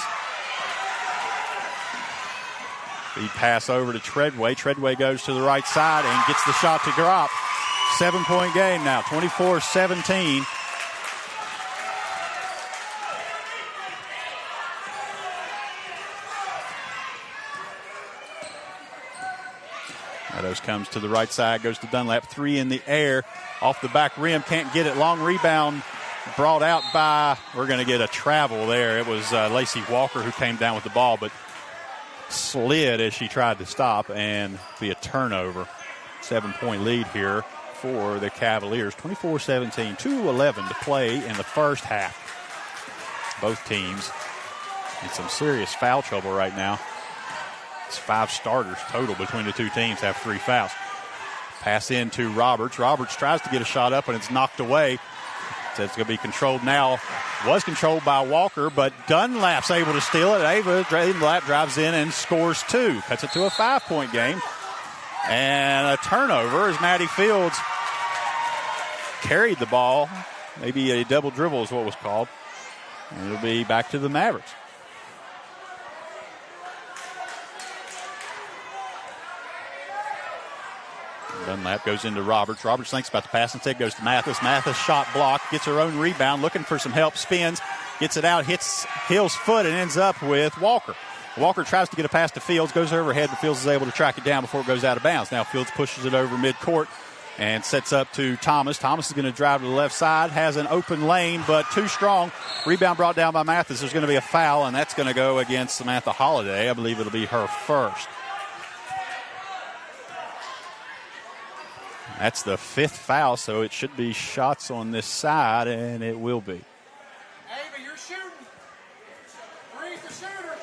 Feed pass over to Treadway. Treadway goes to the right side and gets the shot to drop. 7-point game now, 24-17. Meadows comes to the right side, goes to Dunlap. 3 in the air, off the back rim, can't get it. Long rebound brought out by, we're going to get a travel there. It was Lacey Walker who came down with the ball, but slid as she tried to stop and be a turnover. 7-point lead here for the Cavaliers. 24-17, 2:11 to play in the first half. Both teams in some serious foul trouble right now. It's 5 starters total between the two teams have 3 fouls. Pass in to Roberts. Roberts tries to get a shot up, and it's knocked away. So it's going to be controlled now. Was controlled by Walker, but Dunlap's able to steal it. Dunlap drives in and scores 2. Cuts it to a 5-point game. And a turnover as Maddie Fields carried the ball. Maybe a double dribble is what was called. And it'll be back to the Mavericks. Dunlap goes into Roberts. Roberts thinks about the pass. Instead goes to Mathis. Mathis shot blocked. Gets her own rebound. Looking for some help. Spins. Gets it out. Hits Hill's foot and ends up with Walker. Walker tries to get a pass to Fields. Goes overhead, but Fields is able to track it down before it goes out of bounds. Now Fields pushes it over midcourt and sets up to Thomas. Thomas is going to drive to the left side. Has an open lane, but too strong. Rebound brought down by Mathis. There's going to be a foul, and that's going to go against Samantha Holiday. I believe it'll be her first. That's the 5th foul, so it should be shots on this side, and it will be. Ava, you're shooting. Breathe the shooter.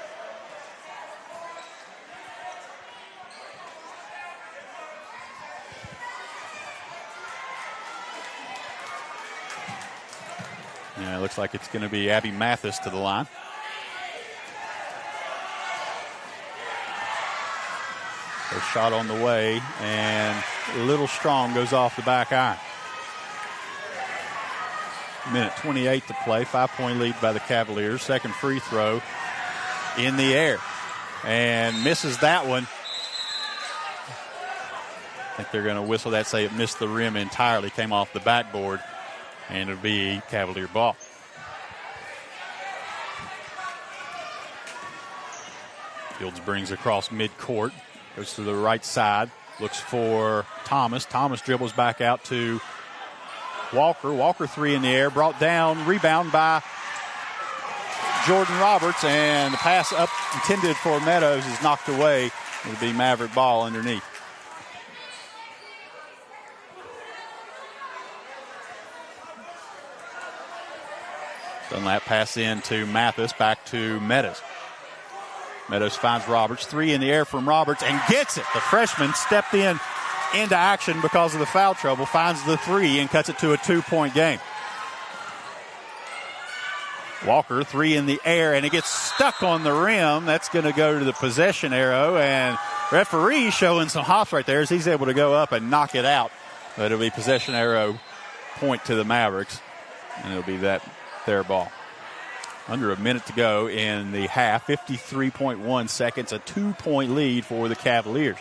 Yeah, it looks like it's going to be Abby Mathis to the line. A shot on the way, and a little strong goes off the back iron. Minute 28 to play. 5-point lead by the Cavaliers. Second free throw in the air. And misses that one. I think they're going to whistle that, say it missed the rim entirely. Came off the backboard, and it'll be Cavalier ball. Fields brings across midcourt. Goes to the right side, looks for Thomas. Thomas dribbles back out to Walker. Walker 3 in the air, brought down, rebound by Jordan Roberts, and the pass up intended for Meadows is knocked away. It'll be Maverick ball underneath. Dunlap pass in to Mathis, back to Meadows. Meadows finds Roberts. 3 in the air from Roberts and gets it. The freshman stepped into action because of the foul trouble, finds the 3 and cuts it to a 2-point game. Walker, 3 in the air, and it gets stuck on the rim. That's going to go to the possession arrow, and referee showing some hops right there as he's able to go up and knock it out. But it'll be possession arrow point to the Mavericks, and it'll be their ball. Under a minute to go in the half, 53.1 seconds, a 2-point lead for the Cavaliers.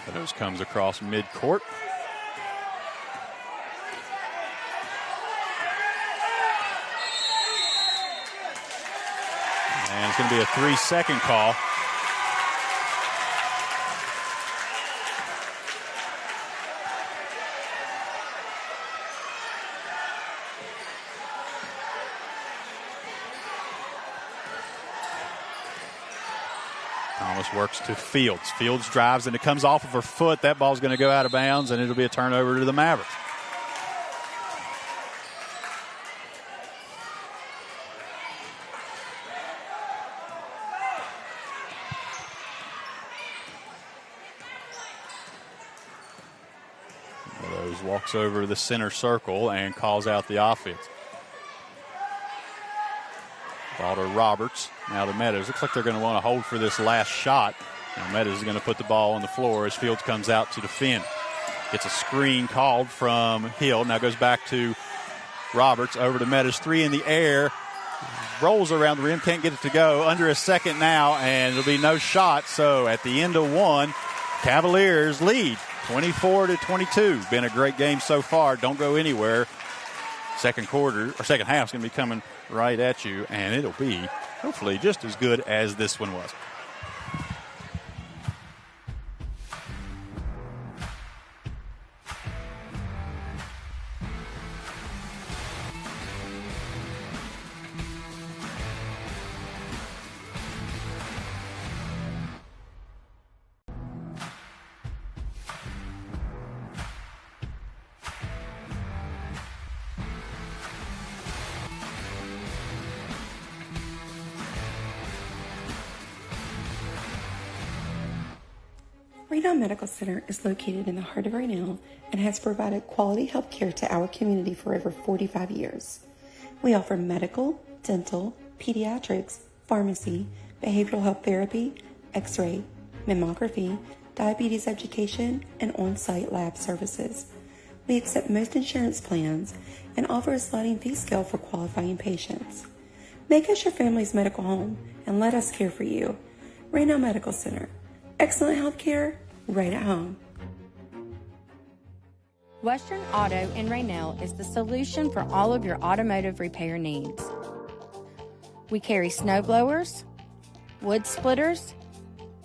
Meadows comes across midcourt. And it's going to be a 3-second call. Thomas works to Fields. Fields drives, and it comes off of her foot. That ball's going to go out of bounds, and it'll be a turnover to the Mavericks. Meadows walks over to the center circle and calls out the offense. Ball to Roberts, now to Meadows. Looks like they're going to want to hold for this last shot. And Meadows is going to put the ball on the floor as Fields comes out to defend. Gets a screen called from Hill. Now goes back to Roberts, over to Meadows. 3 in the air. Rolls around the rim, can't get it to go. Under a second now, and it'll be no shot. So at the end of one, Cavaliers lead 24-22. Been a great game so far. Don't go anywhere. Second half is going to be coming right at you, and it'll be hopefully just as good as this one was. Raynell Medical Center is located in the heart of Raynell and has provided quality health care to our community for over 45 years. We offer medical, dental, pediatrics, pharmacy, behavioral health therapy, x-ray, mammography, diabetes education, and on-site lab services. We accept most insurance plans and offer a sliding fee scale for qualifying patients. Make us your family's medical home and let us care for you. Raynell Medical Center. Excellent health care right at home. Western Auto in Raynell is the solution for all of your automotive repair needs. We carry snow blowers, wood splitters,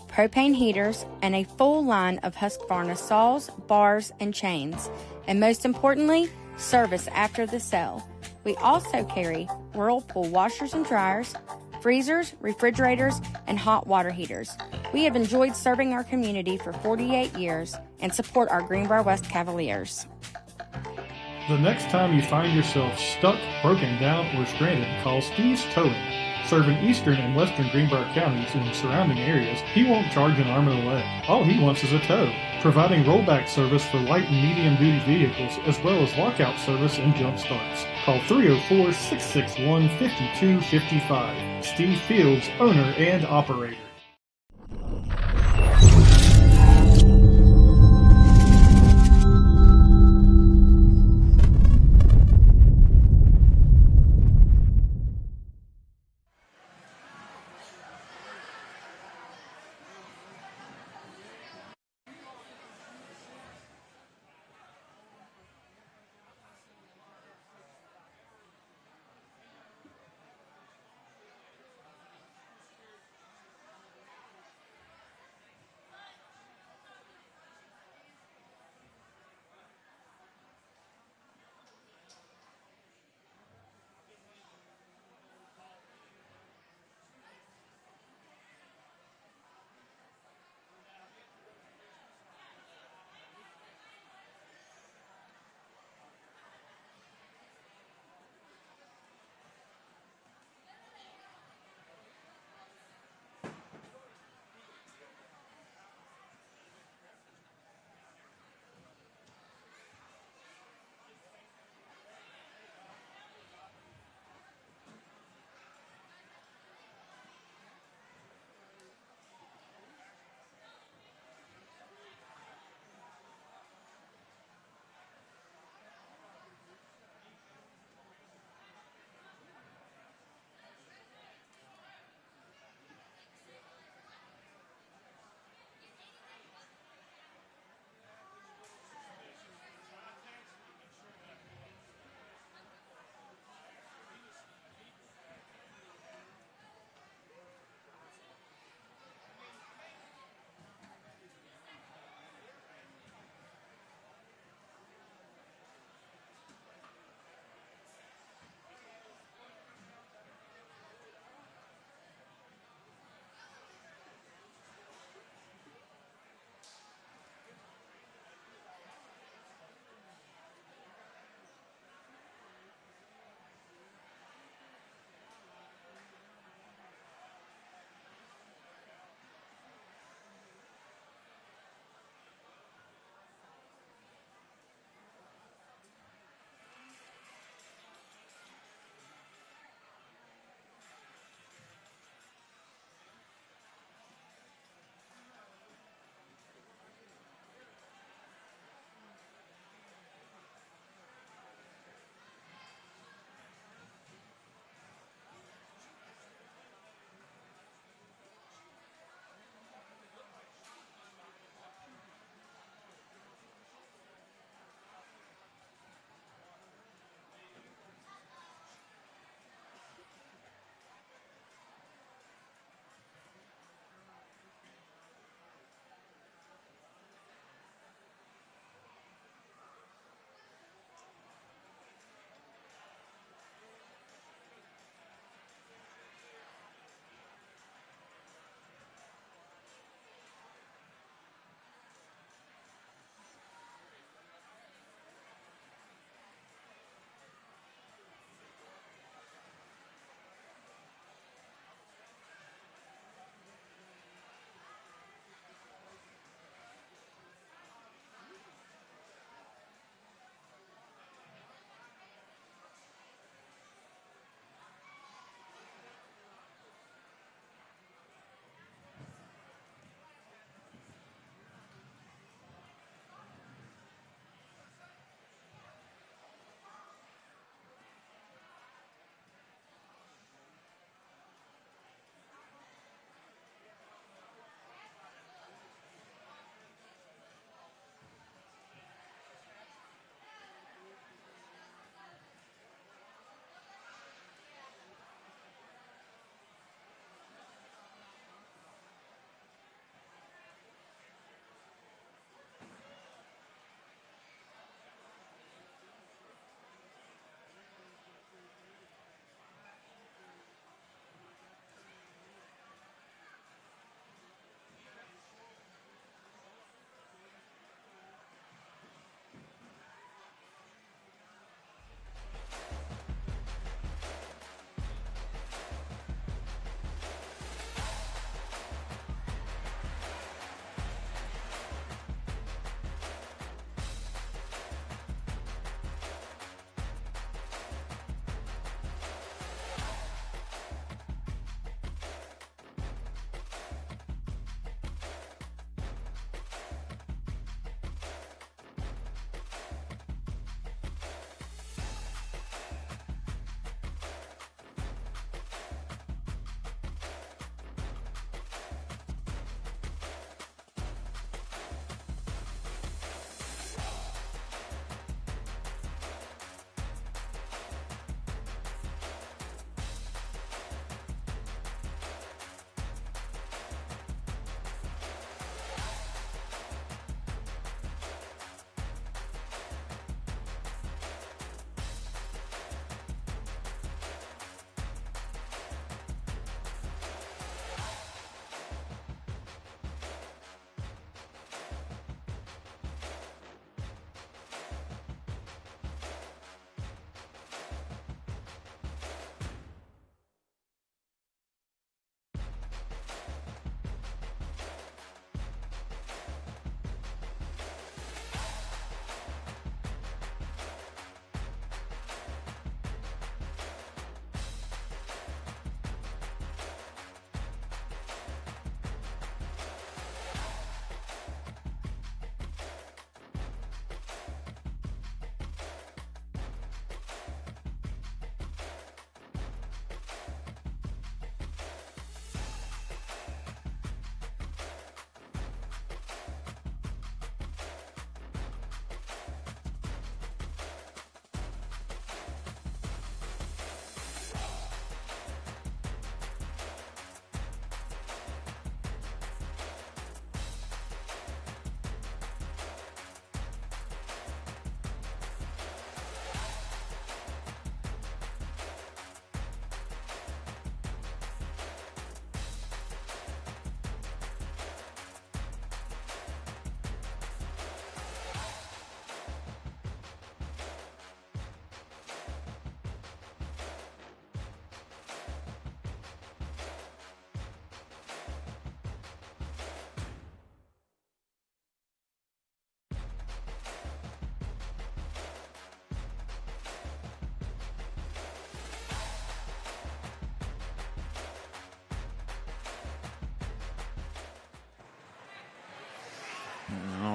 propane heaters, and a full line of Husqvarna saws, bars, and chains. And most importantly, service after the sale. We also carry Whirlpool washers and dryers, freezers, refrigerators, and hot water heaters. We have enjoyed serving our community for 48 years and support our Greenbrier West Cavaliers. The next time you find yourself stuck, broken down, or stranded, call Steve's Towing. Serving eastern and western Greenbrier counties and surrounding areas, he won't charge an arm and a leg. All he wants is a tow. Providing rollback service for light and medium duty vehicles, as well as lockout service and jump starts. Call 304-661-5255. Steve Fields, owner and operator.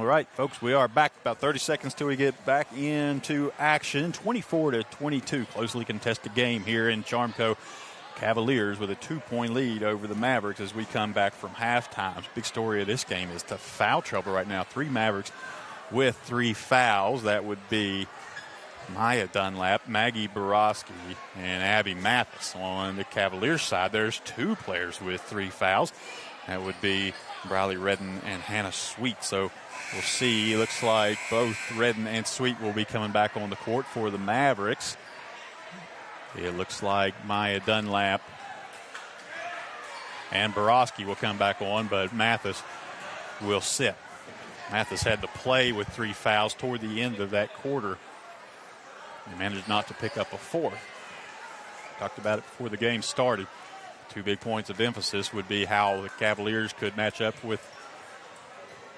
right, folks, we are back. About 30 seconds till we get back into action. 24-22, closely contested game here in Charmco. Cavaliers with a 2-point lead over the Mavericks as we come back from halftime. Big story of this game is the foul trouble right now. 3 Mavericks with 3 fouls. That would be Maya Dunlap, Maggie Borowski, and Abby Mathis. On the Cavaliers side, there's 2 players with 3 fouls. That would be Briley Redden and Hannah Sweet. So we'll see. It looks like both Redden and Sweet will be coming back on the court for the Mavericks. It looks like Maya Dunlap and Borowski will come back on, but Mathis will sit. Mathis had to play with 3 fouls toward the end of that quarter. He managed not to pick up a 4th. Talked about it before the game started. 2 big points of emphasis would be how the Cavaliers could match up with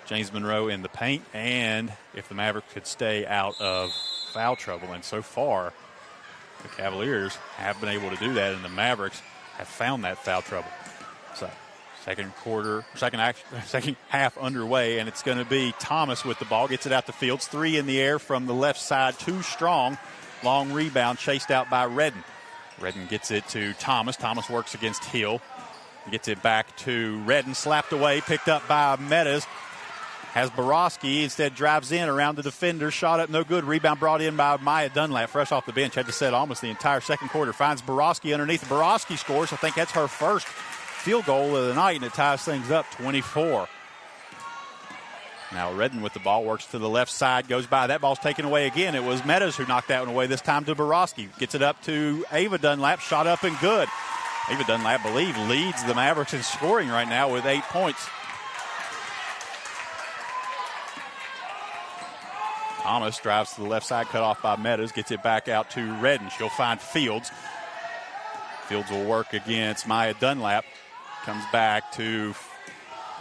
James Monroe in the paint and if the Mavericks could stay out of foul trouble. And so far, the Cavaliers have been able to do that, and the Mavericks have found that foul trouble. So second half underway, and it's going to be Thomas with the ball. Gets it out to Fields. 3 in the air from the left side. Too strong. Long rebound chased out by Redden. Redden gets it to Thomas. Thomas works against Hill. Gets it back to Redden. Slapped away. Picked up by Meadows. Has Borowski. Instead drives in around the defender. Shot up. No good. Rebound brought in by Maya Dunlap. Fresh off the bench. Had to set almost the entire second quarter. Finds Borowski underneath. Borowski scores. I think that's her first field goal of the night, and it ties things up 24. Now Redden with the ball. Works to the left side. Goes by. That ball's taken away again. It was Meadows who knocked that one away. This time to Borowski. Gets it up to Ava Dunlap. Shot up and good. Ava Dunlap, I believe, leads the Mavericks in scoring right now with 8 points. Thomas drives to the left side, cut off by Meadows, gets it back out to Redden. She'll find Fields. Fields will work against Maya Dunlap. Comes back to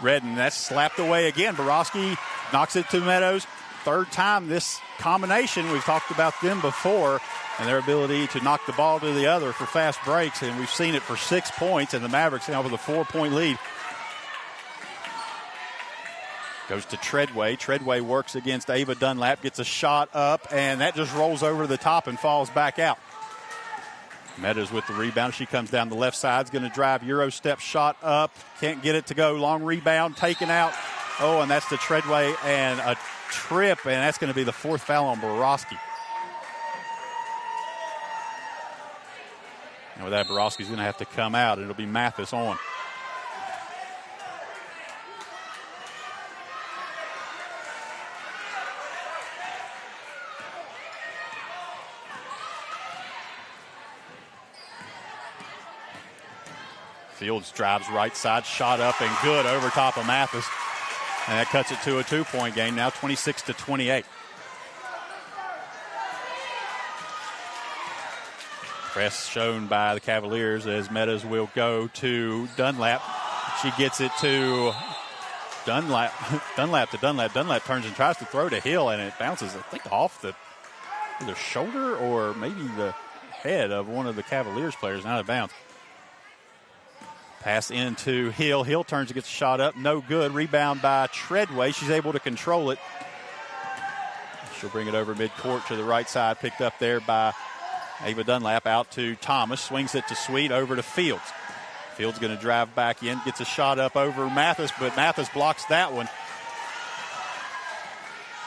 Redden. That's slapped away again. Borowski knocks it to Meadows. 3rd time this combination. We've talked about them before and their ability to knock the ball to the other for fast breaks, and we've seen it for 6 points, and the Mavericks now with a 4-point lead. Goes to Treadway. Treadway works against Ava Dunlap, gets a shot up, and that just rolls over the top and falls back out. Meadows with the rebound. She comes down the left side. Is going to drive. Euro step shot up. Can't get it to go. Long rebound taken out. Oh, and that's the Treadway and a trip, and that's going to be the 4th foul on Borowski. And with that, Borowski's going to have to come out, and it'll be Mathis on. Fields drives right side, shot up and good over top of Mathis. And that cuts it to a 2-point game now, 26-28. Press shown by the Cavaliers as Meadows will go to Dunlap. She gets it to Dunlap. Dunlap turns and tries to throw to Hill, and it bounces, I think, off either shoulder or maybe the head of one of the Cavaliers players, out of bounds. Pass into Hill. Hill turns and gets a shot up. No good. Rebound by Treadway. She's able to control it. She'll bring it over midcourt to the right side. Picked up there by Ava Dunlap. Out to Thomas. Swings it to Sweet. Over to Fields. Fields going to drive back in. Gets a shot up over Mathis, but Mathis blocks that one.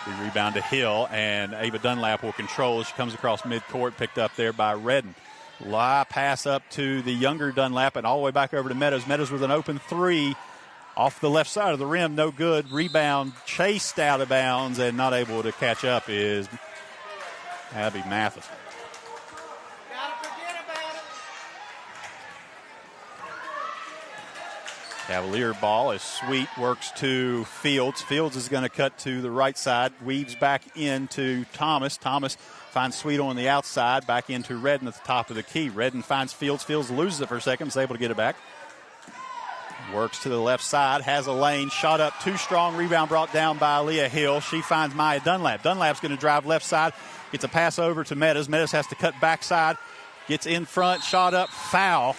The rebound to Hill, and Ava Dunlap will control. She comes across midcourt. Picked up there by Redden. Pass up to the younger Dunlap and all the way back over to Meadows. Meadows with an open 3 off the left side of the rim. No good. Rebound chased out of bounds and not able to catch up is Abby Mathis. Cavalier ball as Sweet works to Fields. Fields is going to cut to the right side. Weaves back into Thomas. Thomas finds Sweet on the outside. Back into Redden at the top of the key. Redden finds Fields. Fields loses it for a second. Is able to get it back. Works to the left side. Has a lane. Shot up too strong. Rebound brought down by Leah Hill. She finds Maya Dunlap. Dunlap's going to drive left side. Gets a pass over to Meadows. Meadows has to cut backside. Gets in front. Shot up. Foul.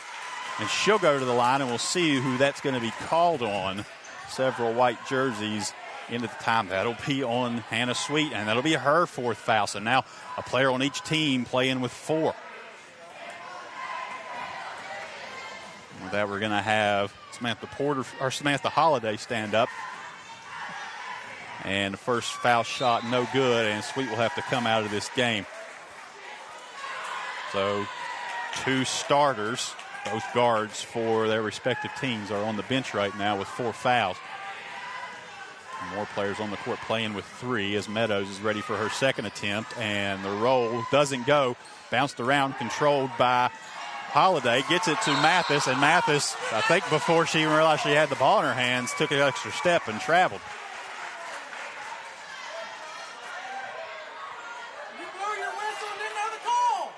And she'll go to the line, and we'll see who that's going to be called on. Several white jerseys into the time. That'll be on Hannah Sweet, and that'll be her 4th foul. So now a player on each team playing with 4. With that, we're going to have Samantha Holiday stand up. And the first foul shot, no good, and Sweet will have to come out of this game. So 2 starters, both guards for their respective teams, are on the bench right now with 4 fouls. More players on the court playing with 3 as Meadows is ready for her second attempt, and the roll doesn't go. Bounced around, controlled by Holiday, gets it to Mathis, and Mathis, I think before she even realized she had the ball in her hands, took an extra step and traveled. You blew your whistle and didn't know the call.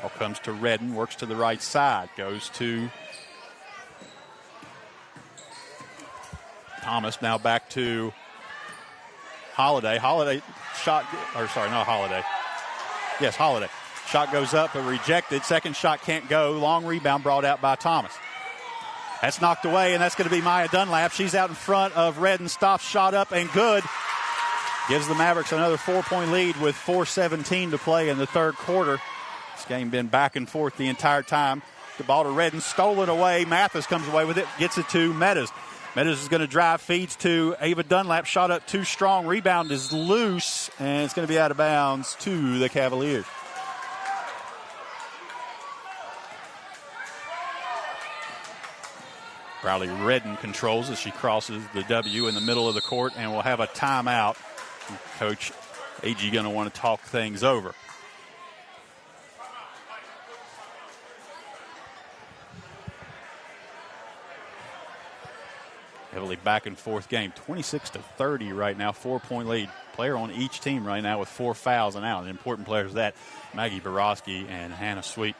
Ball comes to Redden, works to the right side, goes to Thomas, now back to Holiday. Holiday shot, or sorry, not Holiday. Yes, Holiday. Shot goes up but rejected. Second shot can't go. Long rebound brought out by Thomas. That's knocked away, and that's going to be Maya Dunlap. She's out in front of Redden. Stops, shot up, and good. Gives the Mavericks another 4-point lead with 4:17 to play in the third quarter. This game been back and forth the entire time. The ball to Redden, stolen away. Mathis comes away with it, gets it to Meadows. Meadows is going to drive, feeds to Ava Dunlap. Shot up too strong. Rebound is loose, and it's going to be out of bounds to the Cavaliers. Riley Redden controls as she crosses the W in the middle of the court, and will have a timeout. Coach Agee going to want to talk things over. Heavily back and forth game, 26-30 right now, 4-point lead. Player on each team right now with 4 fouls and out. And important players that Maggie Borowski and Hannah Sweet.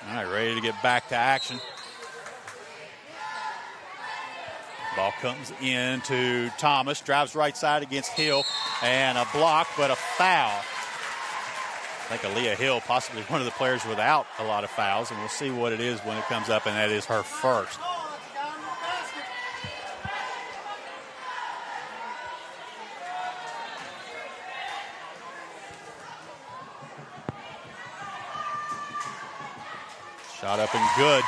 All right, ready to get back to action. Ball comes into Thomas, drives right side against Hill, and a block, but a foul. I think Aaliyah Hill, possibly one of the players without a lot of fouls, and we'll see what it is when it comes up, and that is her first. Shot up and good.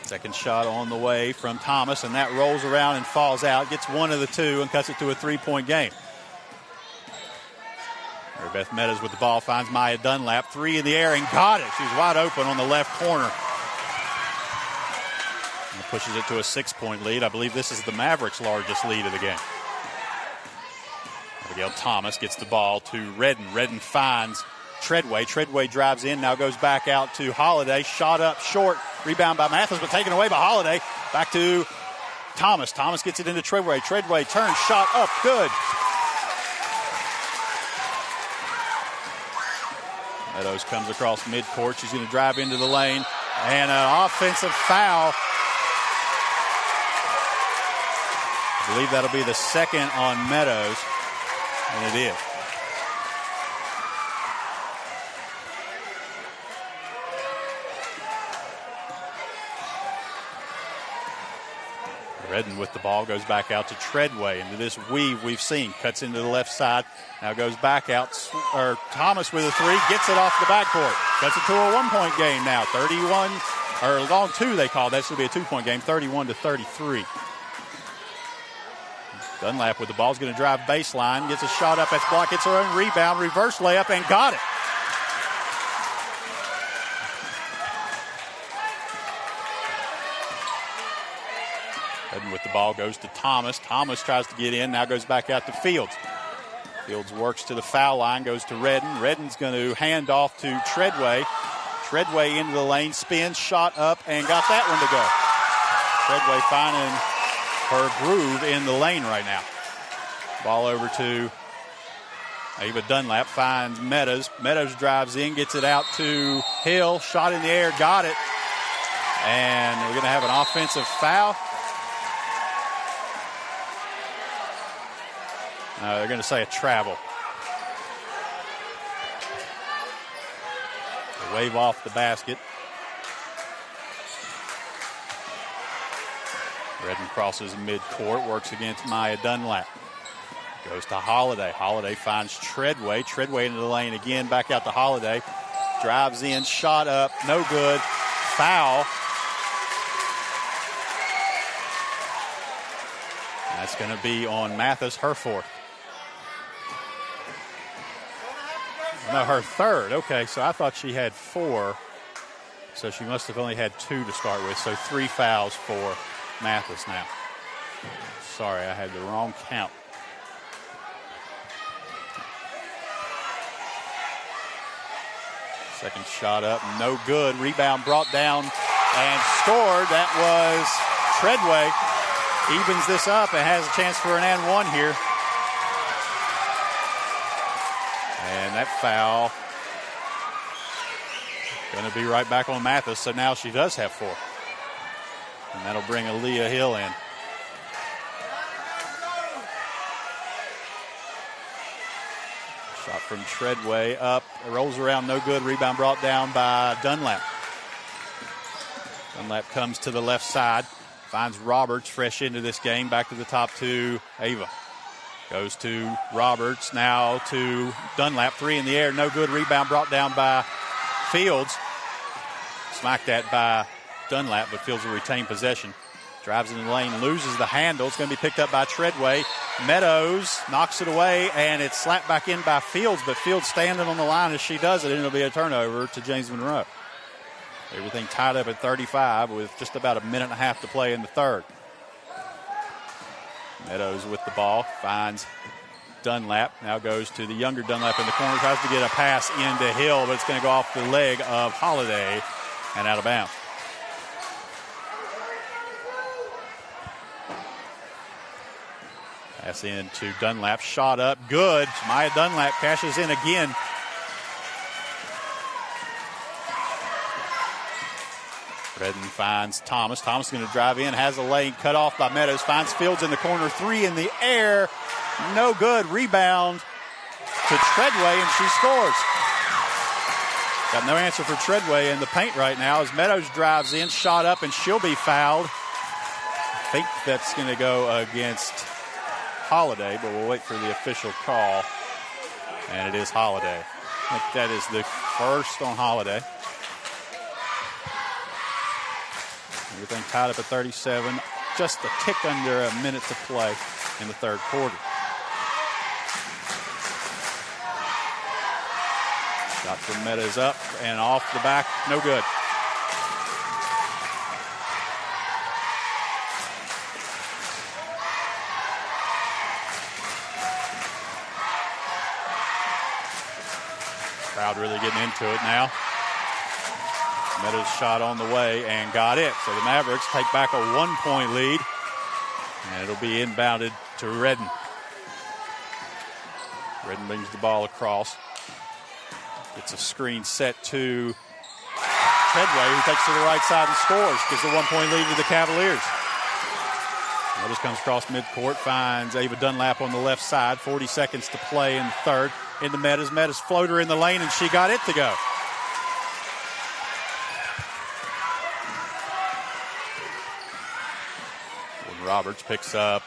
Second shot on the way from Thomas, and that rolls around and falls out. Gets one of the two and cuts it to a 3-point game. Mary Beth Meadows with the ball finds Maya Dunlap. 3 in the air and got it. She's wide open on the left corner. And pushes it to a 6-point lead. I believe this is the Mavericks' largest lead of the game. Abigail Thomas gets the ball to Redden. Redden finds Treadway. Treadway drives in, now goes back out to Holiday. Shot up short. Rebound by Mathis, but taken away by Holiday. Back to Thomas. Thomas gets it into Treadway. Treadway turns, shot up, good. Meadows comes across midcourt. She's going to drive into the lane. And an offensive foul. I believe that'll be the second on Meadows, and it is. Redden with the ball goes back out to Treadway into this weave we've seen. Cuts into the left side. Now goes back out. Thomas with a 3. Gets it off the backcourt. Cuts it to a 1-point game now. 31, or long 2 they call. That should be a 2-point game. 31-33. Dunlap with the ball is going to drive baseline. Gets a shot up. That's blocked. Gets her own rebound. Reverse layup and got it. Redden with the ball goes to Thomas. Thomas tries to get in, now goes back out to Fields. Fields works to the foul line, goes to Redden. Redden's going to hand off to Treadway. Treadway into the lane, spins, shot up, and got that one to go. Treadway finding her groove in the lane right now. Ball over to Ava Dunlap, finds Meadows. Meadows drives in, gets it out to Hill. Shot in the air, got it. And we're going to have an offensive foul. They're going to say a travel. They wave off the basket. Redden crosses midcourt, works against Maya Dunlap. Goes to Holiday. Holiday finds Treadway. Treadway into the lane again, back out to Holiday. Drives in, shot up, no good. Foul. That's going to be on Mathis, her fourth. No, her third. Okay, so I thought she had 4. So she must have only had 2 to start with. So 3 fouls for Mathis now. Sorry, I had the wrong count. Second shot up, no good. Rebound brought down and scored. That was Treadway. Evens this up and has a chance for an and one here. And that foul going to be right back on Mathis. So now she does have 4. And that'll bring Aaliyah Hill in. Shot from Treadway up, rolls around, no good. Rebound brought down by Dunlap. Dunlap comes to the left side, finds Roberts fresh into this game, back to the top to Ava. Goes to Roberts, now to Dunlap, 3 in the air, no good. Rebound brought down by Fields. Smacked that by Dunlap, but Fields will retain possession. Drives in the lane, loses the handle. It's going to be picked up by Treadway. Meadows knocks it away, and it's slapped back in by Fields, but Fields standing on the line as she does it, and it'll be a turnover to James Monroe. Everything tied up at 35 with just about a minute and a half to play in the third. Meadows with the ball, finds Dunlap. Now goes to the younger Dunlap in the corner, tries to get a pass into Hill, but it's going to go off the leg of Holiday and out of bounds. Pass in to Dunlap, shot up, good. Maya Dunlap cashes in again. Redden finds Thomas. Thomas is going to drive in, has a lane cut off by Meadows, finds Fields in the corner, 3 in the air, no good. Rebound to Treadway, and she scores. Got no answer for Treadway in the paint right now as Meadows drives in, shot up, and she'll be fouled. I think that's going to go against Holiday, but we'll wait for the official call. And it is Holiday. I think that is the first on Holiday. Everything tied up at 37. Just a tick under a minute to play in the third quarter. Shot from Meadows up and off the back. No good. Crowd really getting into it now. Meadows shot on the way and got it. So the Mavericks take back a 1-point lead. And it'll be inbounded to Redden. Redden brings the ball across. It's a screen set to Treadway, who takes to the right side and scores. Gives the 1-point lead to the Cavaliers. Meadows comes across midcourt, finds Ava Dunlap on the left side. 40 seconds to play in the third. Into Meadows. Meadows floater in the lane, and she got it to go. And Roberts picks up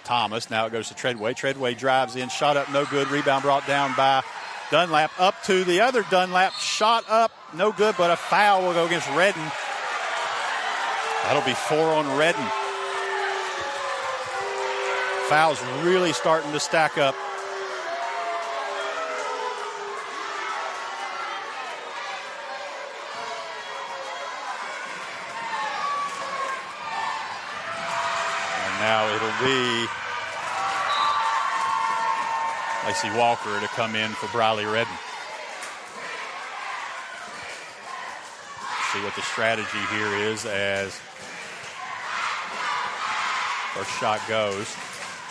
Thomas. Now it goes to Treadway. Treadway drives in, shot up, no good. Rebound brought down by Dunlap. Up to the other Dunlap. Shot up, no good, but a foul will go against Redden. That'll be 4 on Redden. Fouls really starting to stack up. now it'll be Lacey Walker to come in for Briley Redden. See what the strategy here is as first shot goes.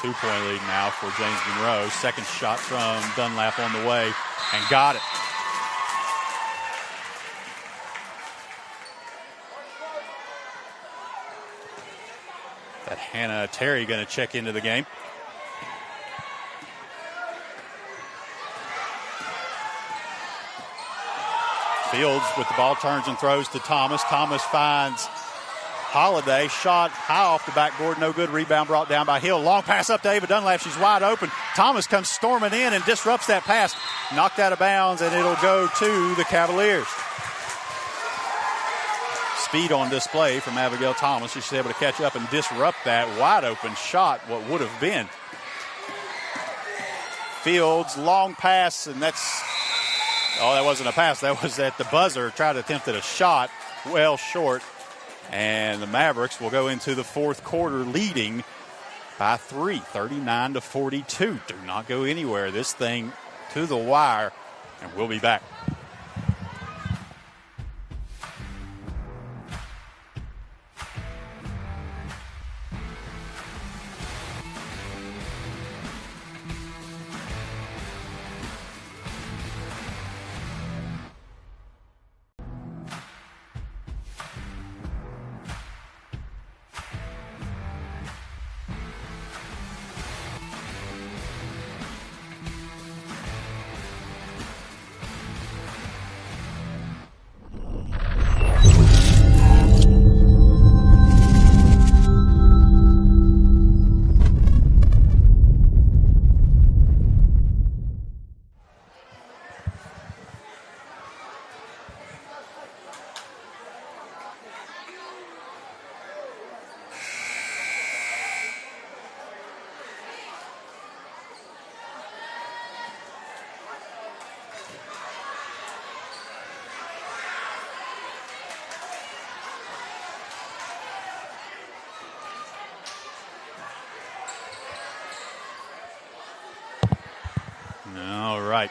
2-point lead now for James Monroe. Second shot from Dunlap on the way, and got it. That Hannah Terry going to check into the game. Fields with the ball, turns and throws to Thomas. Thomas finds Holiday. Shot high off the backboard, no good. Rebound brought down by Hill. Long pass up to Ava Dunlap. She's wide open. Thomas comes storming in and disrupts that pass. Knocked out of bounds, and it'll go to the Cavaliers. Speed on display from Abigail Thomas. She's able to catch up and disrupt that wide open shot, what would have been. Fields, long pass, and that's, oh, that wasn't a pass. That was at the buzzer. Tried to attempt at a shot, well short. And the Mavericks will go into the fourth quarter leading by 3, 39-42. Do not go anywhere. This thing to the wire, and we'll be back.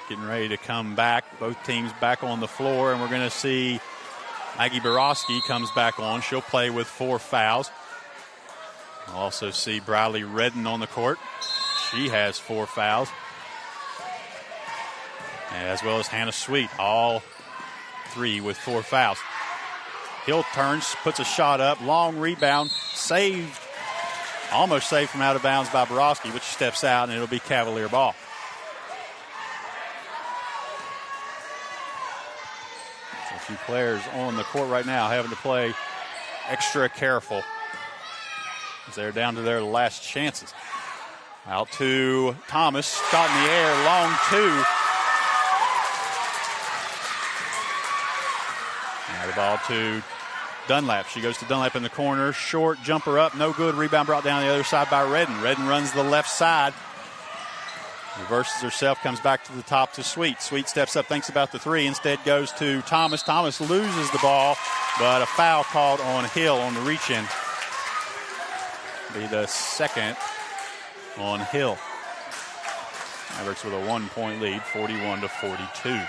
Getting ready to come back. Both teams back on the floor, and we're going to see Maggie Borowski comes back on. She'll play with 4 fouls. We'll also see Briley Redden on the court. She has 4 fouls. As well as Hannah Sweet, all 3 with 4 fouls. Hill turns, puts a shot up, long rebound, saved, almost saved from out of bounds by Borowski, but she steps out, and it'll be Cavalier ball. A few players on the court right now having to play extra careful as they're down to their last chances. Out to Thomas, shot in the air, long 2. Now the ball to Dunlap. She goes to Dunlap in the corner, short jumper up, no good. Rebound brought down the other side by Redden. Redden runs the left side. Reverses herself, comes back to the top to Sweet. Sweet steps up, thinks about the 3, instead goes to Thomas. Thomas loses the ball, but a foul called on Hill on the reach-in. Be the second on Hill. Mavericks with a 1-point lead, 41-42.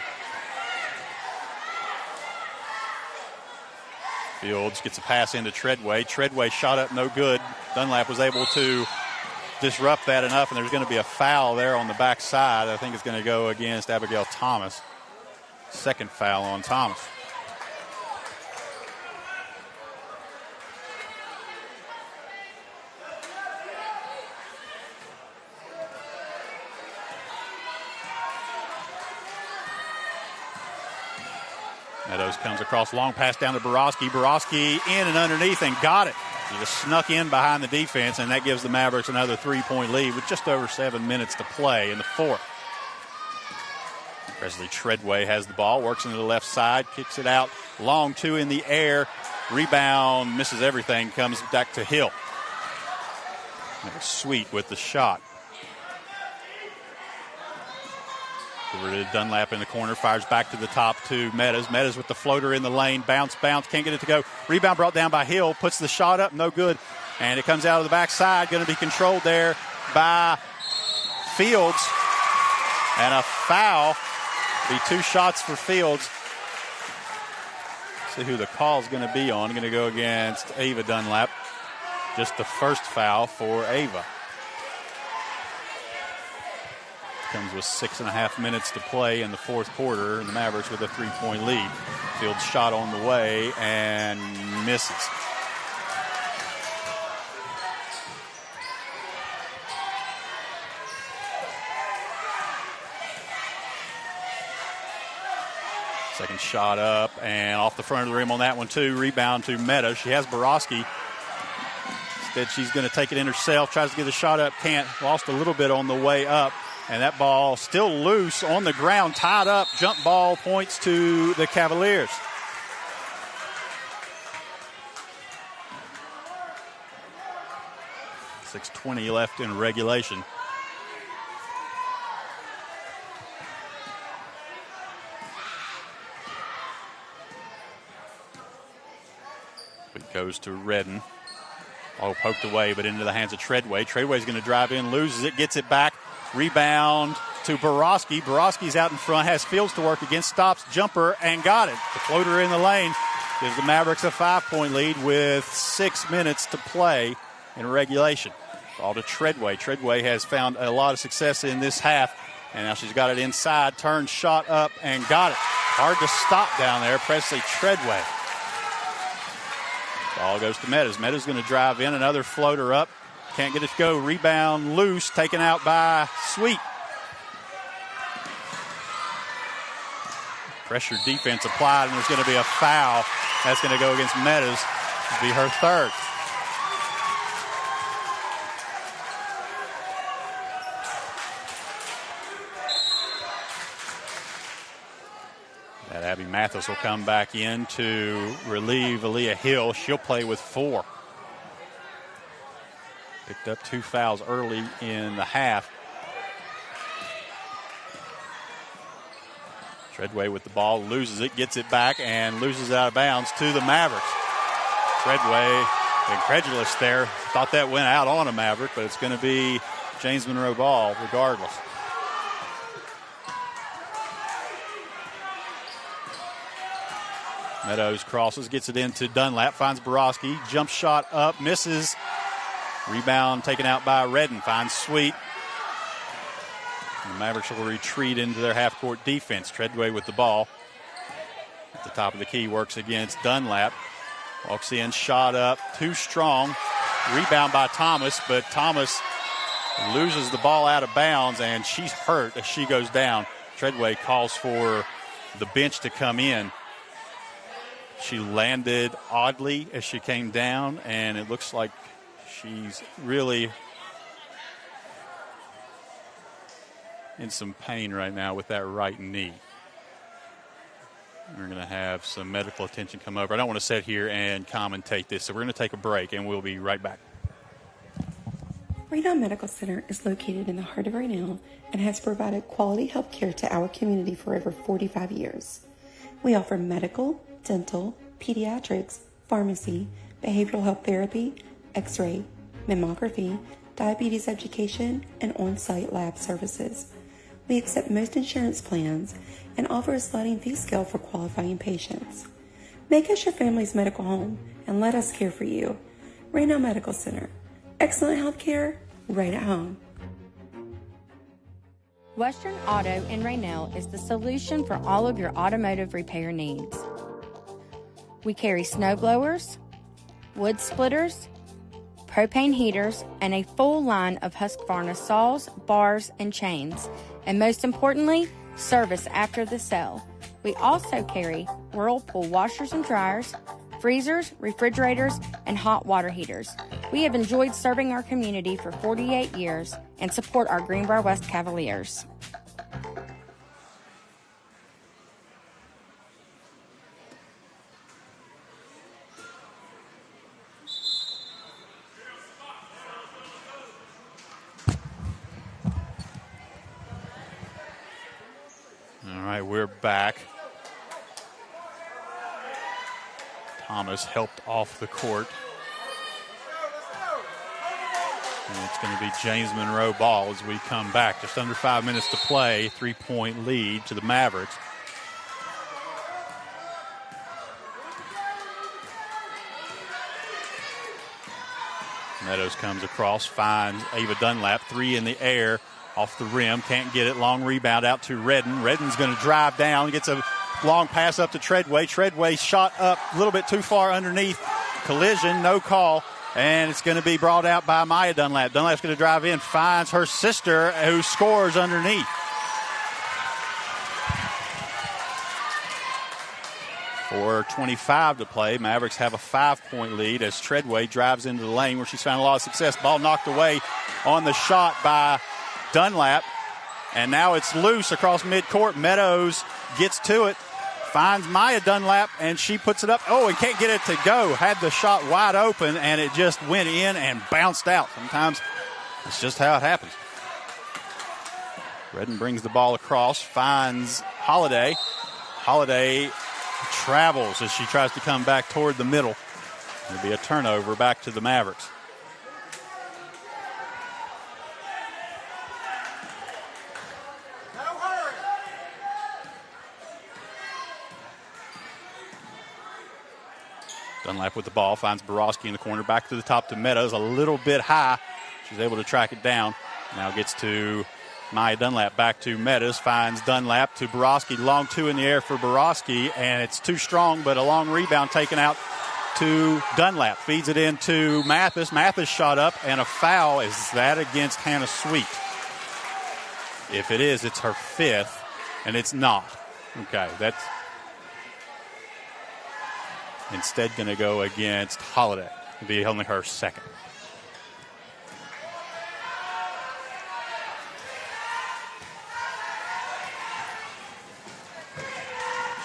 Fields gets a pass into Treadway. Treadway shot up, no good. Dunlap was able to disrupt that enough, and there's going to be a foul there on the backside. I think it's going to go against Abigail Thomas. Second foul on Thomas. Meadows comes across, long pass down to Borowski. Borowski in and underneath and got it. He just snuck in behind the defense, and that gives the Mavericks another 3-point lead with just over 7 minutes to play in the fourth. Presley Treadway has the ball, works into the left side, kicks it out. Long 2 in the air. Rebound, misses everything, comes back to Hill. Sweet with the shot. Over to Dunlap in the corner, fires back to the top to Meadows. Meadows with the floater in the lane, bounce, can't get it to go. Rebound brought down by Hill, puts the shot up, no good. And it comes out of the backside, going to be controlled there by Fields. And a foul. Be 2 shots for Fields. See who the call is going to be on. Going to go against Ava Dunlap. Just the first foul for Ava. Comes with 6.5 minutes to play in the fourth quarter, and the Mavericks with a 3-point lead. Fields shot on the way and misses. Second shot up and off the front of the rim on that one too. Rebound to Meta. She has Borowski. Instead she's going to take it in herself. Tries to get the shot up. Can't. Lost a little bit on the way up. And that ball still loose on the ground. Tied up. Jump ball points to the Cavaliers. .620 left in regulation. It goes to Redden. Oh, poked away, but into the hands of Treadway. Treadway's going to drive in, loses it, gets it back. Rebound to Borowski. Borowski's out in front, has Fields to work against, stops, jumper, and got it. The floater in the lane gives the Mavericks a 5-point lead with 6 minutes to play in regulation. Ball to Treadway. Treadway has found a lot of success in this half, and now she's got it inside, turned, shot up, and got it. Hard to stop down there. Presley Treadway. Ball goes to Meadows. Meadows going to drive in, another floater up. Can't get it to go. Rebound loose, taken out by Sweet. Pressure defense applied, and there's going to be a foul. That's going to go against Meadows. It'll be her third. That Abby Mathis will come back in to relieve Aaliyah Hill. She'll play with 4. Picked up 2 fouls early in the half. Treadway with the ball, loses it, gets it back, and loses it out of bounds to the Mavericks. Treadway, incredulous there. Thought that went out on a Maverick, but it's going to be James Monroe ball regardless. Meadows crosses, gets it into Dunlap, finds Borowski, jump shot up, misses. Rebound taken out by Redden, finds Sweet. And the Mavericks will retreat into their half-court defense. Treadway with the ball. At the top of the key, works against Dunlap. Walks in, shot up, too strong. Rebound by Thomas, but Thomas loses the ball out of bounds, and she's hurt as she goes down. Treadway calls for the bench to come in. She landed oddly as she came down, and it looks like she's really in some pain right now with that right knee. We're going to have some medical attention come over. I don't want to sit here and commentate this, so we're going to take a break, and we'll be right back. Raynell Medical Center is located in the heart of Raynell and has provided quality health care to our community for over 45 years. We offer medical, dental, pediatrics, pharmacy, behavioral health therapy, x-ray, mammography, diabetes education, and on-site lab services. We accept most insurance plans and offer a sliding fee scale for qualifying patients. Make us your family's medical home and let us care for you. Raynell Medical Center. Excellent health care right at home. Western Auto in Raynell is the solution for all of your automotive repair needs. We carry snow blowers, wood splitters, propane heaters, and a full line of Husqvarna saws, bars, and chains. And most importantly, service after the sale. We also carry Whirlpool washers and dryers, freezers, refrigerators, and hot water heaters. We have enjoyed serving our community for 48 years and support our Greenbrier West Cavaliers. All right, we're back. Thomas helped off the court. And it's going to be James Monroe ball as we come back. Just under 5 minutes to play. 3-point lead to the Mavericks. Meadows comes across, finds Ava Dunlap. 3 in the air, off the rim. Can't get it. Long rebound out to Redden. Redden's going to drive down. Gets a long pass up to Treadway. Treadway shot up a little bit too far underneath. Collision, no call. And it's going to be brought out by Maya Dunlap. Dunlap's going to drive in, finds her sister who scores underneath. 4:25 to play. Mavericks have a 5-point lead as Treadway drives into the lane where she's found a lot of success. Ball knocked away on the shot by Dunlap. And now it's loose across midcourt. Meadows gets to it, finds Maya Dunlap, and she puts it up. Oh, and can't get it to go. Had the shot wide open, and it just went in and bounced out. Sometimes it's just how it happens. Redden brings the ball across, finds Holiday. Holiday travels as she tries to come back toward the middle. It'll be a turnover back to the Mavericks. Dunlap with the ball, finds Borowski in the corner, back to the top to Meadows, a little bit high. She's able to track it down. Now gets to Maya Dunlap, back to Meadows, finds Dunlap to Borowski. Long 2 in the air for Borowski, and it's too strong, but a long rebound taken out to Dunlap. Feeds it into Mathis. Mathis shot up, and a foul. Is that against Hannah Sweet? If it is, it's her 5th, and it's not. Okay, that's instead going to go against Holiday. It'll be only her 2nd.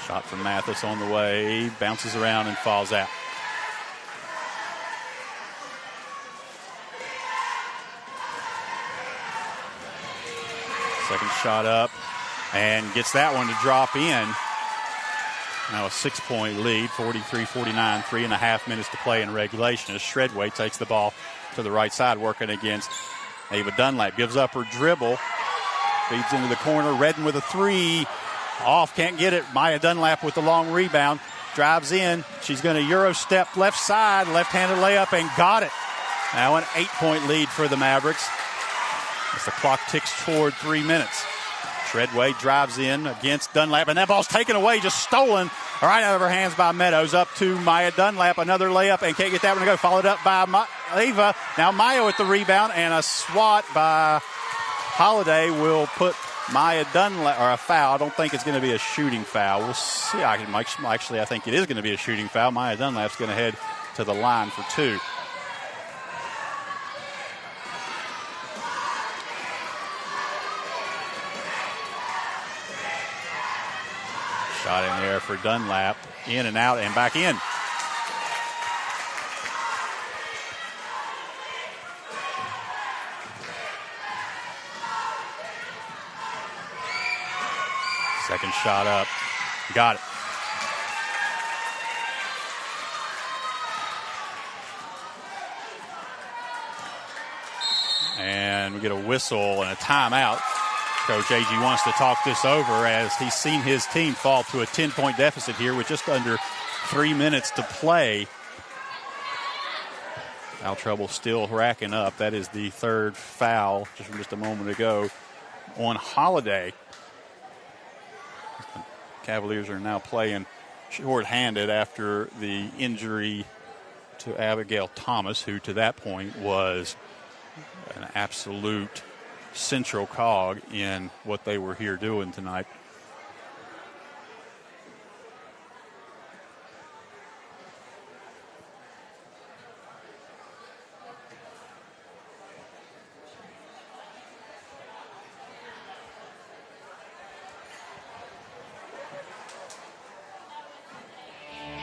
Shot from Mathis on the way, bounces around and falls out. Second shot up and gets that one to drop in. Now a 6-point lead, 43-49, 3.5 minutes to play in regulation as Treadway takes the ball to the right side, working against Ava Dunlap. Gives up her dribble, feeds into the corner. Redden with a 3. Off, can't get it. Maya Dunlap with the long rebound. Drives in. She's going to Euro step left side, left-handed layup, and got it. Now an 8-point lead for the Mavericks as the clock ticks toward 3 minutes. Treadway drives in against Dunlap, and that ball's taken away, just stolen right out of her hands by Meadows. Up to Maya Dunlap, another layup, and can't get that one to go. Followed up by Ava. Now Maya with the rebound, and a swat by Holiday will put Maya Dunlap, or a foul. I don't think it's going to be a shooting foul. We'll see. Actually, I think it is going to be a shooting foul. Maya Dunlap's going to head to the line for 2. Shot in there for Dunlap. In and out and back in. Second shot up. Got it. And we get a whistle and a timeout. Coach Agee wants to talk this over as he's seen his team fall to a 10-point deficit here with just under 3 minutes to play. Foul trouble still racking up. That is the 3rd foul just from just a moment ago on Holiday. The Cavaliers are now playing short-handed after the injury to Abigail Thomas, who to that point was an absolute central cog in what they were here doing tonight.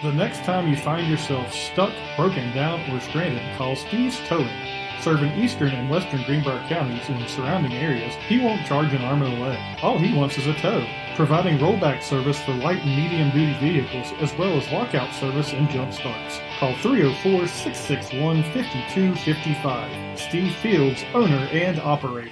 The next time you find yourself stuck, broken down, or stranded, call Steve's Towing. Serving eastern and western Greenbrier counties and surrounding areas, he won't charge an arm and a leg. All he wants is a tow. providing rollback service for light and medium-duty vehicles, as well as lockout service and jump starts. Call 304-661-5255. Steve Fields, owner and operator.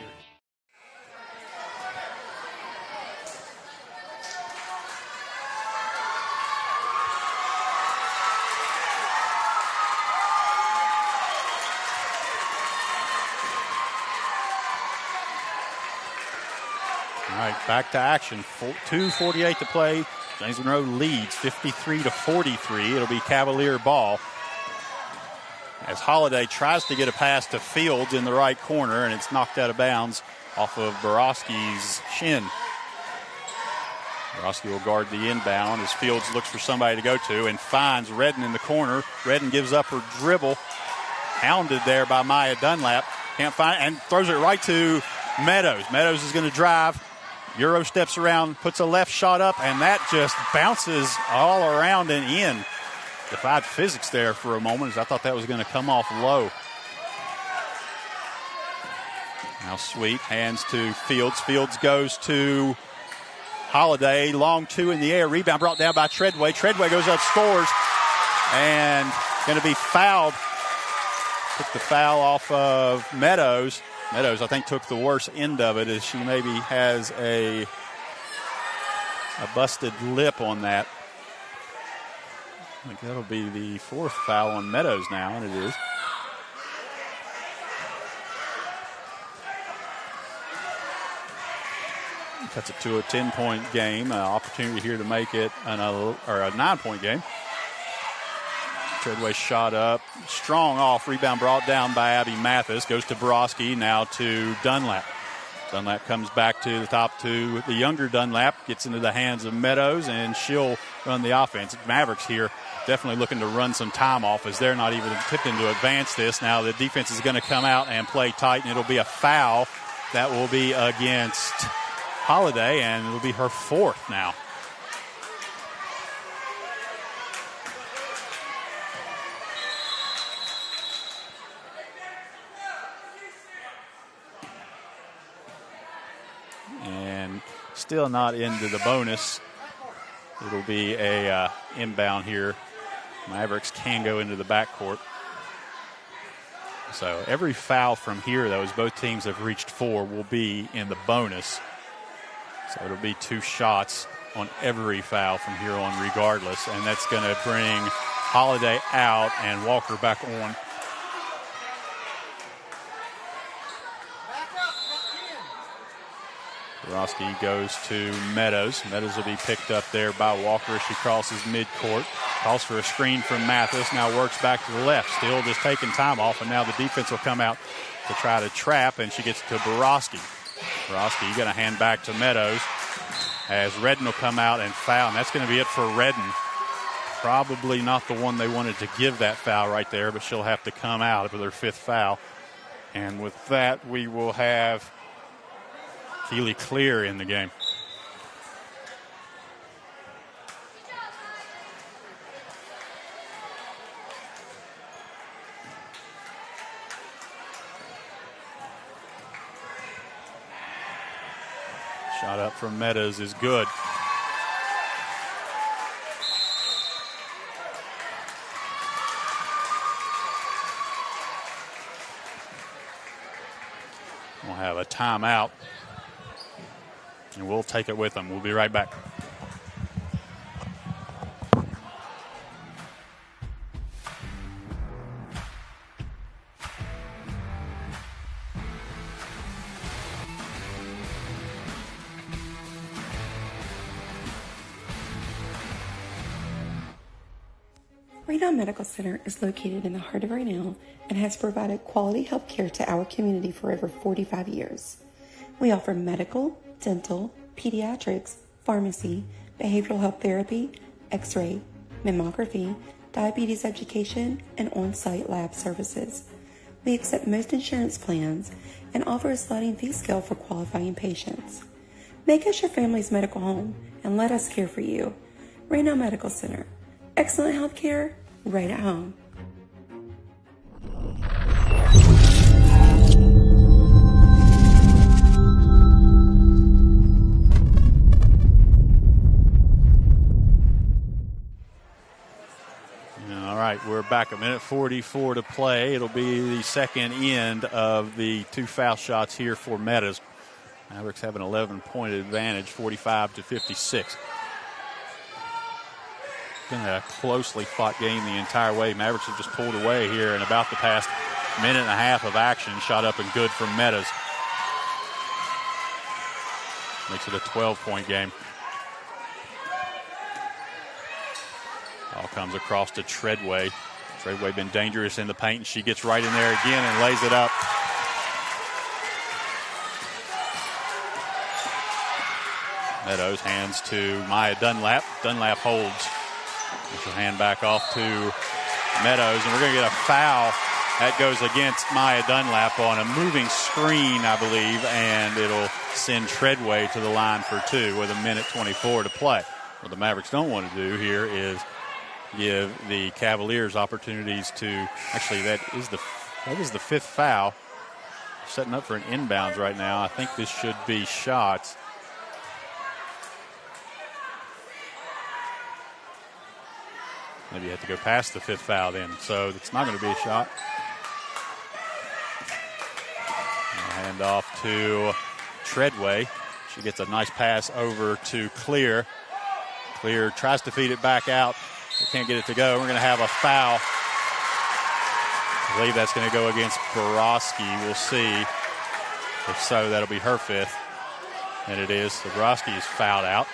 All right, back to action. 2:48 to play. James Monroe leads 53-43. It'll be Cavalier ball. As Holiday tries to get a pass to Fields in the right corner, and it's knocked out of bounds off of Borowski's shin. Borowski will guard the inbound as Fields looks for somebody to go to and finds Redden in the corner. Redden gives up her dribble. Hounded there by Maya Dunlap. Can't find it and throws it right to Meadows. Meadows is going to drive. Euro steps around, puts a left shot up, and that just bounces all around and in. Defied physics there for a moment, as I thought that was going to come off low. Now Sweet hands to Fields. Fields goes to Holiday. Long two in the air. Rebound brought down by Treadway. Treadway goes up, scores, and going to be fouled. Took the foul off of Meadows. Meadows, I think, took the worst end of it as she maybe has a busted lip on that. I think that'll be the fourth foul on Meadows now, and it is. Cuts it to a 10-point game. Opportunity here to make it a 9-point game. Treadway shot up. Strong off. Rebound brought down by Abby Mathis. Goes to Borowski. Now to Dunlap. Dunlap comes back to the top to the younger Dunlap. Gets into the hands of Meadows, and she'll run the offense. Mavericks here definitely looking to run some time off as they're not even attempting to advance this. Now the defense is going to come out and play tight, and it'll be a foul. That will be against Holiday, and it'll be her fourth now. And still not into the bonus. It'll be a inbound here. Mavericks can go into the backcourt. So every foul from here, though, as both teams have reached 4, will be in the bonus. So it'll be 2 shots on every foul from here on regardless. And that's going to bring Holiday out and Walker back on. Borowski goes to Meadows. Meadows will be picked up there by Walker as she crosses midcourt. Calls for a screen from Mathis. Now works back to the left. Still just taking time off, and now the defense will come out to try to trap, and she gets to Borowski. Borowski going to hand back to Meadows as Redden will come out and foul, and that's going to be it for Redden. Probably not the one they wanted to give that foul right there, but she'll have to come out for their 5th foul. And with that, we will have Keely Clear in the game. Shot up from Meadows is good. We'll have a timeout, and we'll take it with them. We'll be right back. Raynell Medical Center is located in the heart of Raynell and has provided quality health care to our community for over 45 years. We offer medical, dental, pediatrics, pharmacy, behavioral health therapy, x-ray, mammography, diabetes education, and on-site lab services. We accept most insurance plans and offer a sliding fee scale for qualifying patients. Make us your family's medical home and let us care for you. Raynell Medical Center. Excellent health care right at home. back. 1:44 to play. It'll be the second end of the 2 foul shots here for Meadows. Mavericks have an 11-point advantage, 45-56. Been a closely fought game the entire way. Mavericks have just pulled away here in about the past minute and a half of action. Shot up and good from Meadows. Makes it a 12-point game. Ball comes across to Treadway. Treadway been dangerous in the paint, and she gets right in there again and lays it up. Meadows hands to Maya Dunlap. Dunlap holds. She'll hand back off to Meadows, and we're going to get a foul. That goes against Maya Dunlap on a moving screen, I believe, and it'll send Treadway to the line for 2 with 1:24 to play. What the Mavericks don't want to do here is give the Cavaliers opportunities to, actually that is the 5th foul. Setting up for an inbounds right now. I think this should be shots. Maybe you have to go past the 5th foul then. So it's not going to be a shot. Hand off to Treadway. She gets a nice pass over to Clear. Clear tries to feed it back out. They can't get it to go. We're going to have a foul. I believe that's going to go against Borowski. We'll see. If so, that'll be her 5th. And it is. So Borowski is fouled out.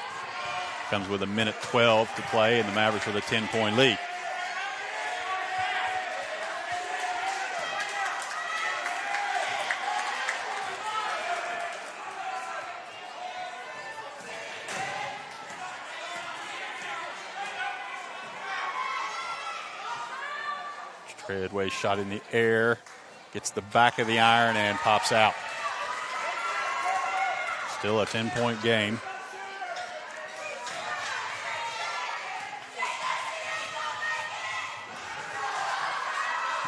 Comes with 1:12 to play, and the Mavericks with a 10-point lead. Treadway shot in the air, gets the back of the iron and pops out. Still a 10-point game.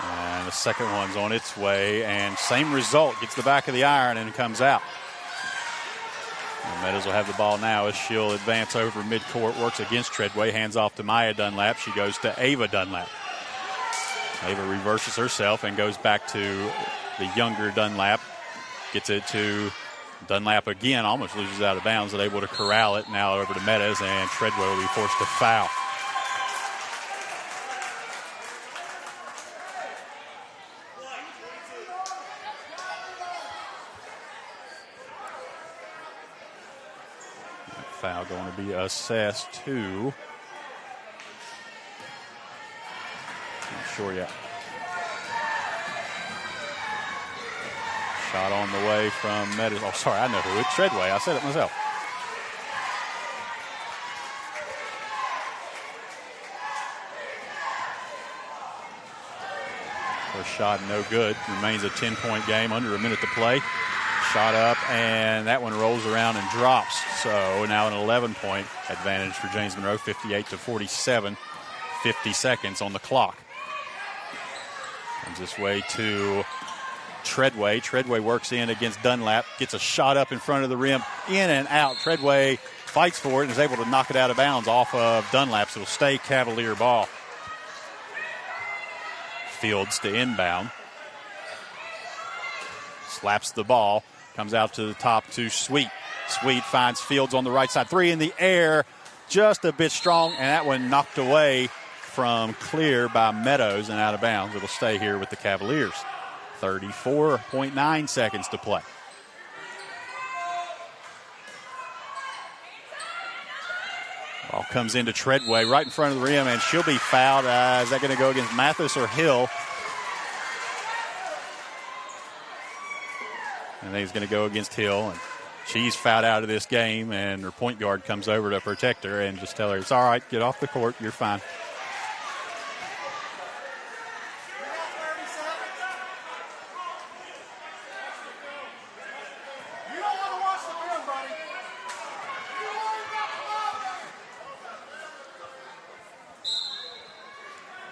And the second one's on its way, and same result. Gets the back of the iron and comes out. And Meadows will have the ball now as she'll advance over midcourt, works against Treadway, hands off to Maya Dunlap. She goes to Ava Dunlap. Ava reverses herself and goes back to the younger Dunlap. Gets it to Dunlap again, almost loses out of bounds, but able to corral it. Now over to Meadows, and Treadway will be forced to foul. That foul going to be assessed to... Not sure yet. Shot on the way from Meadows. Oh, sorry, I know who. It's Treadway. I said it myself. First shot, no good. Remains a 10-point game, under a minute to play. Shot up, and that one rolls around and drops. So now an 11-point advantage for James Monroe, 58-47. 50 seconds on the clock. Comes this way to Treadway. Treadway works in against Dunlap. Gets a shot up in front of the rim. In and out. Treadway fights for it and is able to knock it out of bounds off of Dunlap. So it'll stay Cavalier ball. Fields to inbound. Slaps the ball. Comes out to the top to Sweet. Sweet finds Fields on the right side. 3 in the air. Just a bit strong. And that one knocked away from Clear by Meadows and out of bounds. It'll stay here with the Cavaliers. 34.9 seconds to play. Ball comes into Treadway right in front of the rim, and she'll be fouled. Is that going to go against Mathis or Hill? I think it's going to go against Hill. And she's fouled out of this game, and her point guard comes over to protect her and just tell her, it's all right, get off the court, you're fine.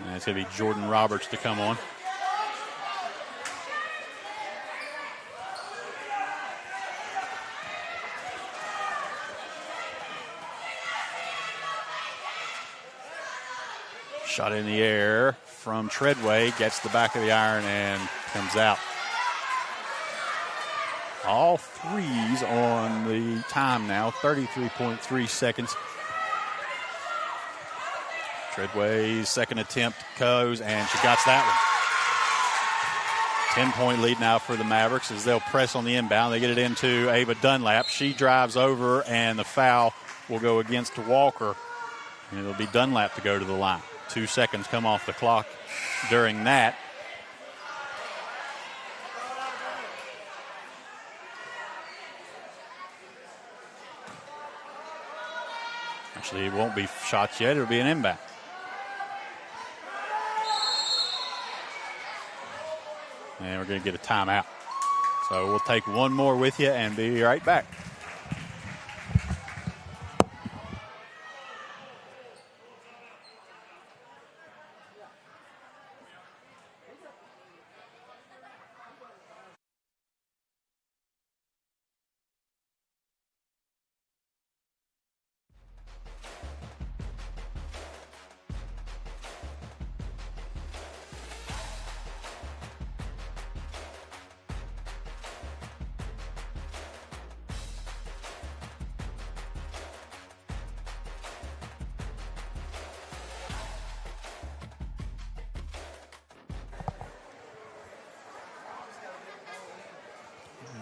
And it's going to be Jordan Roberts to come on. Shot in the air from Treadway, gets the back of the iron and comes out. All threes on the time now, 33.3 seconds. Treadway's second attempt goes, and she got that one. 10-point lead now for the Mavericks as they'll press on the inbound. They get it into Ava Dunlap. She drives over, and the foul will go against Walker. And it'll be Dunlap to go to the line. 2 seconds come off the clock during that. Actually, it won't be shots yet. It'll be an inbound. And we're going to get a timeout. So we'll take one more with you and be right back.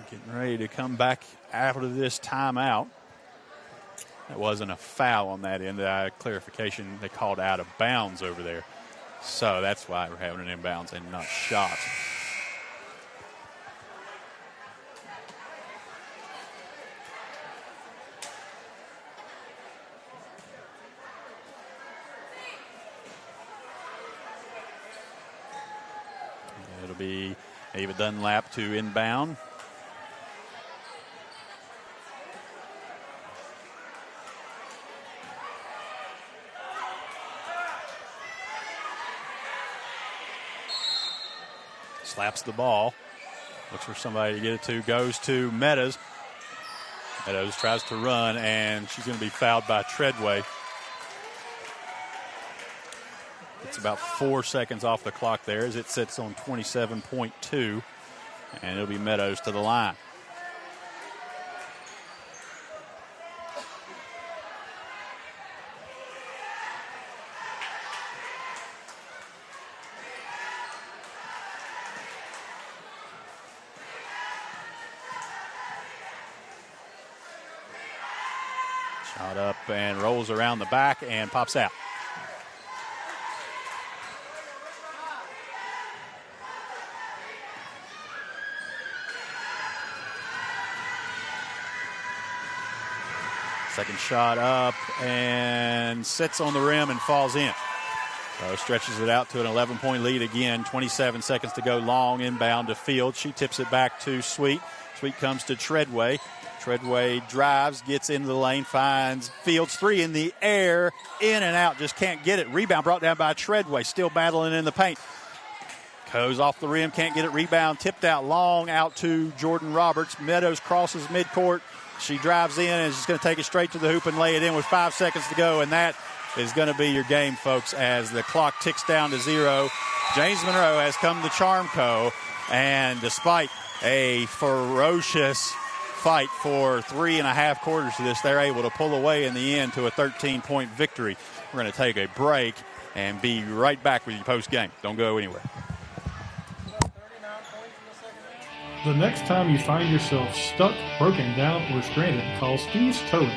Getting ready to come back after this timeout. That wasn't a foul on that end. Clarification, they called out of bounds over there. So that's why we're having an inbounds and not shots. It'll be Ava Dunlap to inbound. Slaps the ball. Looks for somebody to get it to. Goes to Meadows. Meadows tries to run, and she's going to be fouled by Treadway. It's about 4 seconds off the clock there as it sits on 27.2. And it'll be Meadows to the line. Shot up and rolls around the back and pops out. Second shot up and sits on the rim and falls in. So stretches it out to an 11-point lead again. 27 seconds to go. Long inbound to Field. She tips it back to Sweet. Sweet comes to Treadway. Treadway drives, gets into the lane, finds Fields. Three in the air, in and out, just can't get it. Rebound brought down by Treadway, still battling in the paint. Goes off the rim, can't get it. Rebound tipped out long, out to Jordan Roberts. Meadows crosses midcourt. She drives in and is just going to take it straight to the hoop and lay it in with 5 seconds to go. And that is going to be your game, folks, as the clock ticks down to 0. James Monroe has come to Charmco, and despite a ferocious fight for 3.5 quarters of this, they're able to pull away in the end to a 13-point victory. We're going to take a break and be right back with you post-game. Don't go anywhere. The next time you find yourself stuck, broken down, or stranded, call Steve's Towing.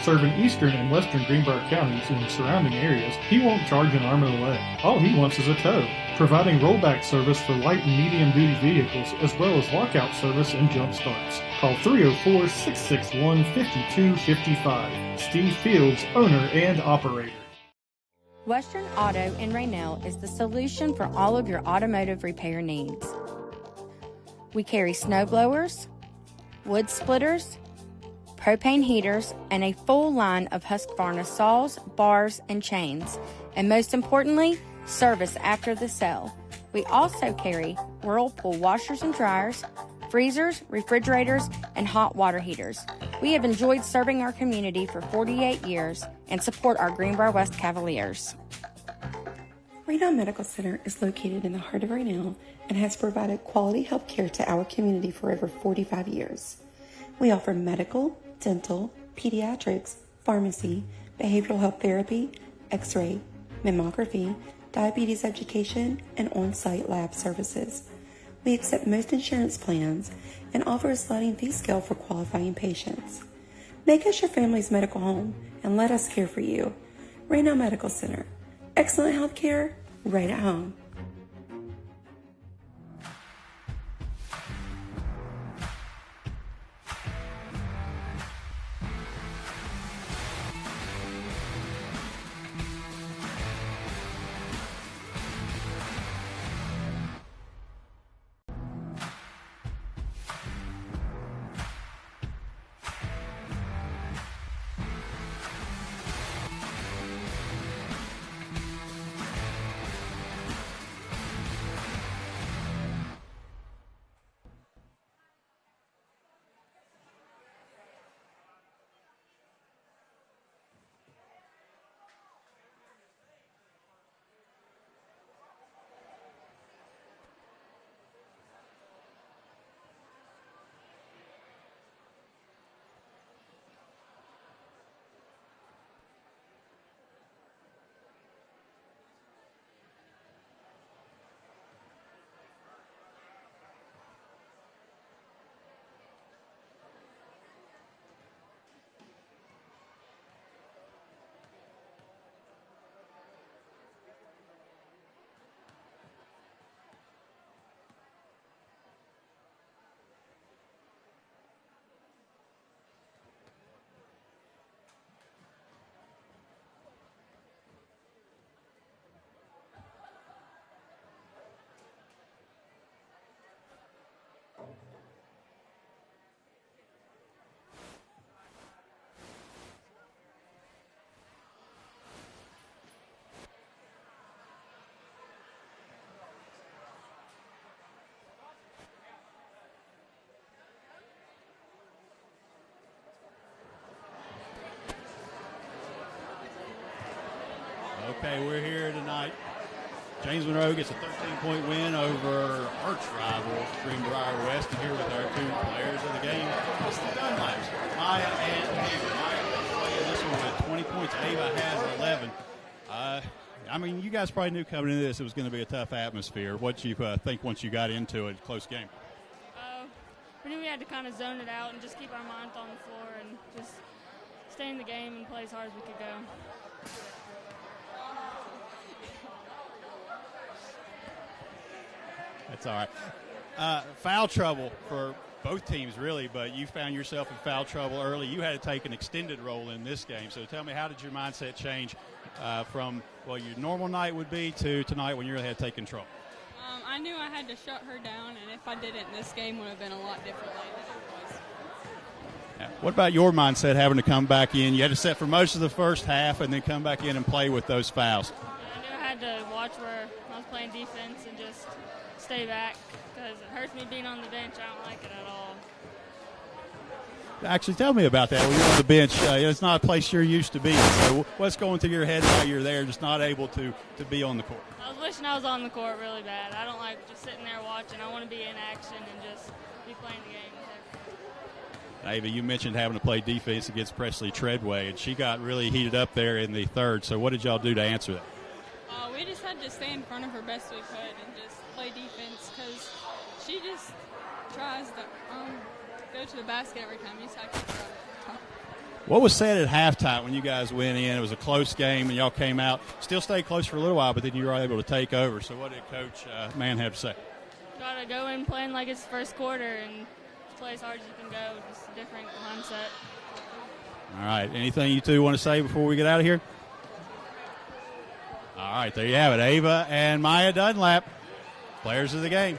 Serving eastern and western Greenbrier counties and surrounding areas, he won't charge an arm and a leg. All he wants is a tow. Providing rollback service for light and medium-duty vehicles, as well as lockout service and jump starts. Call 304-661-5255. Steve Fields, owner and operator. Western Auto in Raynell is the solution for all of your automotive repair needs. We carry snow blowers, wood splitters, propane heaters, and a full line of Husqvarna saws, bars, and chains. And most importantly, service after the sale. We also carry Whirlpool washers and dryers, freezers, refrigerators, and hot water heaters. We have enjoyed serving our community for 48 years and support our Greenbrier West Cavaliers. Raynell Medical Center is located in the heart of Raynell and has provided quality health care to our community for over 45 years. We offer medical, dental, pediatrics, pharmacy, behavioral health therapy, x-ray, mammography, diabetes education, and on-site lab services. We accept most insurance plans and offer a sliding fee scale for qualifying patients. Make us your family's medical home and let us care for you. Raynell Medical Center. Excellent health care right at home. Okay, we're here tonight. James Monroe gets a 13-point win over arch rival Greenbrier West. And here with our two players of the game, it's the Dunlaps, Maya and Ava. Maya playing this one with 20 points. Ava has 11. I mean, you guys probably knew coming into this it was going to be a tough atmosphere. What do you think once you got into it, close game? We knew we had to kind of zone it out and just keep our minds on the floor and just stay in the game and play as hard as we could go. That's all right. Foul trouble for both teams, really, but you found yourself in foul trouble early. You had to take an extended role in this game. So tell me, how did your mindset change from what your normal night would be to tonight when you really had to take control? I knew I had to shut her down, and if I didn't, this game would have been a lot differently than it was. Yeah. What about your mindset having to come back in? You had to set for most of the first half and then come back in and play with those fouls. I knew I had to watch where I was playing defense and just stay back because it hurts me being on the bench. I don't like it at all. Actually, tell me about that. When you're on the bench, it's not a place you're used to being. So what's going through your head while you're there, just not able to be on the court? I was wishing I was on the court really bad. I don't like just sitting there watching. I want to be in action and just be playing the game. Ava, you mentioned having to play defense against Presley Treadway, and she got really heated up there in the third. So what did y'all do to answer that? We just had to stay in front of her best we could and just play defense because she just tries to go to the basket every time. You just have to keep her up top. What was said at halftime when you guys went in? It was a close game, and y'all came out, still stayed close for a little while, but then you were able to take over. So what did Coach Mann have to say? Got to go in playing like it's the first quarter and play as hard as you can go. Just a different mindset. All right. Anything you two want to say before we get out of here? All right. There you have it. Ava and Maya Dunlap, players of the game.